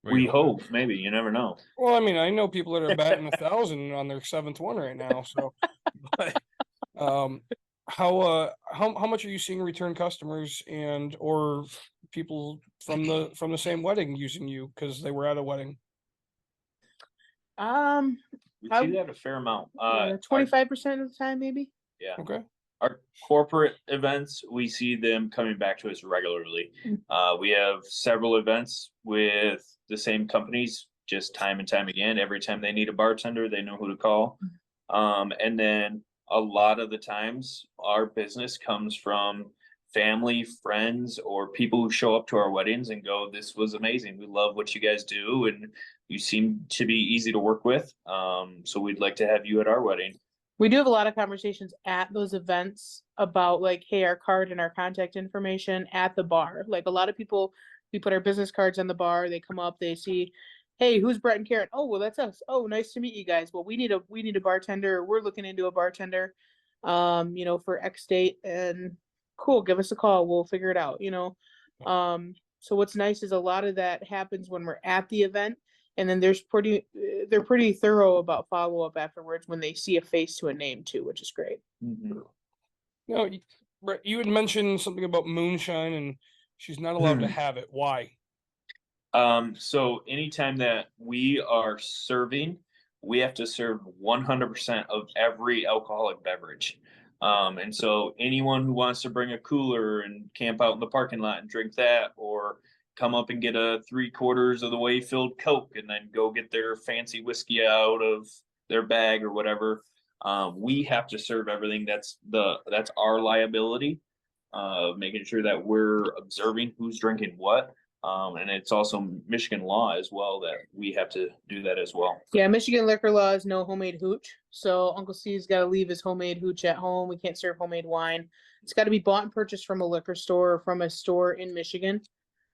We hope, maybe, you never know. well, I mean, I know people that are batting 1,000 on their 7th one right now. So, but, how much are you seeing return customers and or people from the same wedding using you because they were at a wedding? We see that a fair amount. 25% of the time, maybe. Yeah. Okay. Our corporate events, we see them coming back to us regularly. We have several events with the same companies, just time and time again. Every time they need a bartender, they know who to call. And then a lot of the times, our business comes from family, friends, or people who show up to our weddings and go, "This was amazing. We love what you guys do, and you seem to be easy to work with. So we'd like to have you at our wedding." We do have a lot of conversations at those events about like, hey, our card and our contact information at the bar. Like a lot of people, we put our business cards on the bar. They come up, they see, hey, who's Brett and Karen? Oh, well, that's us. Oh, nice to meet you guys. Well, we need a bartender. We're looking into a bartender, you know, for X date, and cool, give us a call. We'll figure it out, you know. So what's nice is a lot of that happens when we're at the event, and then they're pretty thorough about follow up afterwards when they see a face to a name too, which is great. No, Brett, you had mentioned something about moonshine and she's not allowed to have it. Why? So anytime that we are serving, we have to serve 100% of every alcoholic beverage. And so anyone who wants to bring a cooler and camp out in the parking lot and drink that, or come up and get a 3/4 of the way filled Coke and then go get their fancy whiskey out of their bag or whatever, we have to serve everything. That's our liability, making sure that we're observing who's drinking what. And it's also Michigan law as well that we have to do that as well. Yeah, Michigan liquor law is no homemade hooch. So Uncle Steve's got to leave his homemade hooch at home. We can't serve homemade wine. It's got to be bought and purchased from a liquor store or from a store in Michigan,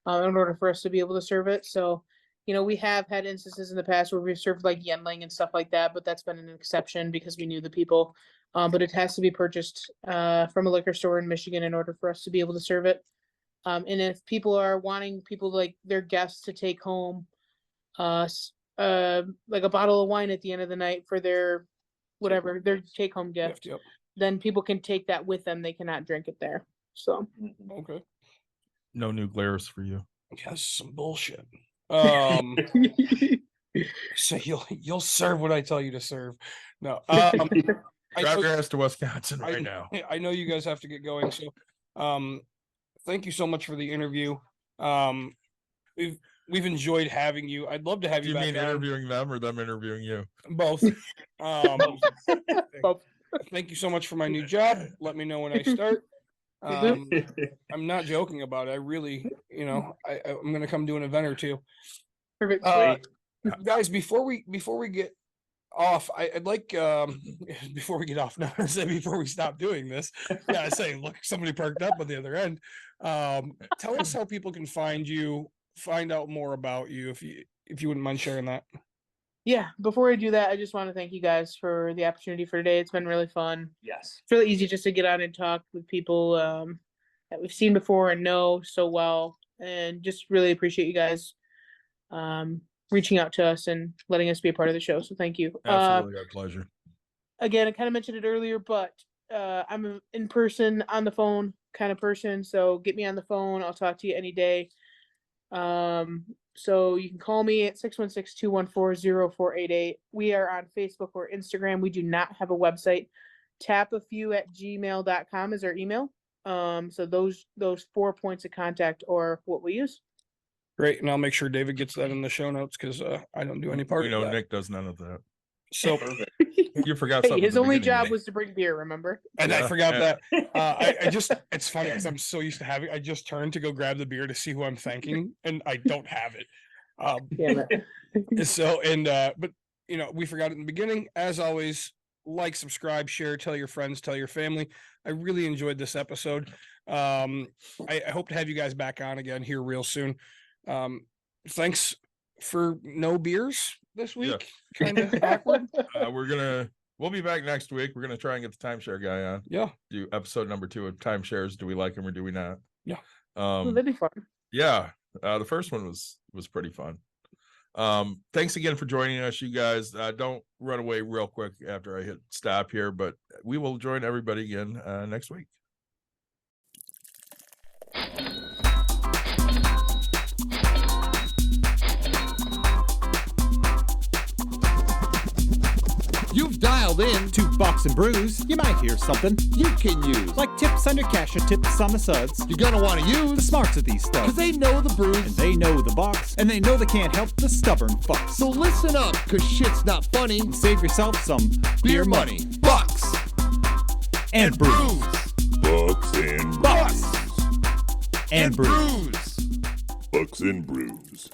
in order for us to be able to serve it. So we have had instances in the past where we've served like Yendling and stuff like that, but that's been an exception because we knew the people. But it has to be purchased from a liquor store in Michigan in order for us to be able to serve it. And if people are wanting like their guests to take home like a bottle of wine at the end of the night for their whatever, their take home gift, Yep. then people can take that with them. They cannot drink it there. So Okay. No new glares for you. Yes, some bullshit. So you'll serve what I tell you to serve. No. I Drive know- your ass to Wisconsin right now. I know you guys have to get going, so thank you so much for the interview. We've enjoyed having you. I'd love to have Do you you back mean on. interviewing them or them interviewing you? Both. Both. Thank you so much for my new job. Let me know when I start. I'm not joking about it. I really, I'm gonna come do an event or two. Perfect. Guys, before we get off, I'd like before we get off, no, I say before we stop doing this. Yeah, I say, look, somebody parked up on the other end. Tell us how people can find you, find out more about you, if you wouldn't mind sharing that. Yeah, before I do that, I just want to thank you guys for the opportunity for today. It's been really fun. Yes. It's really easy just to get on and talk with people that we've seen before and know so well, and just really appreciate you guys reaching out to us and letting us be a part of the show. So thank you. Absolutely, our pleasure. Again, I kind of mentioned it earlier, but I'm an in person, on the phone kind of person. So get me on the phone. I'll talk to you any day. So you can call me at 616-214-0488. We are on Facebook or Instagram. We do not have a website. tapafew@gmail.com is our email. So those 4 points of contact are what we use. Great, and I'll make sure David gets that in the show notes because I don't do any part We of know that. Nick does none of that. So Perfect. You forgot Hey, something. his at the only beginning, job Nick. was to bring beer, remember? and I Yeah, forgot yeah. that. I just, it's funny because I'm so used to having, I just turned to go grab the beer to see who I'm thanking, and I don't have it. Damn it. So, but we forgot it in the beginning. As always, like, subscribe, share, tell your friends, tell your family. I really enjoyed this episode. I hope to have you guys back on again here real soon. Thanks for no beers this week. Kind of awkward. We'll be back next week. We're gonna try and get the timeshare guy on. Yeah. Do episode number 2 of timeshares. Do we like him or do we not? Yeah. Well, that'd be fun. Yeah. The first one was pretty fun. Thanks again for joining us, you guys. Don't run away real quick after I hit stop here, but we will join everybody again next week. You've dialed in To Box and Brews, you might hear something you can use. like tips on your cash or tips on the suds. You're gonna want to The use smarts of these because stuff. they know the And brews. they know the box, and they know they can't help the stubborn fucks. So listen up, cause shit's not funny. Save yourself some Beer money, bucks, and brews. Bucks and bucks, brews. And brews. brews. Bucks and brews.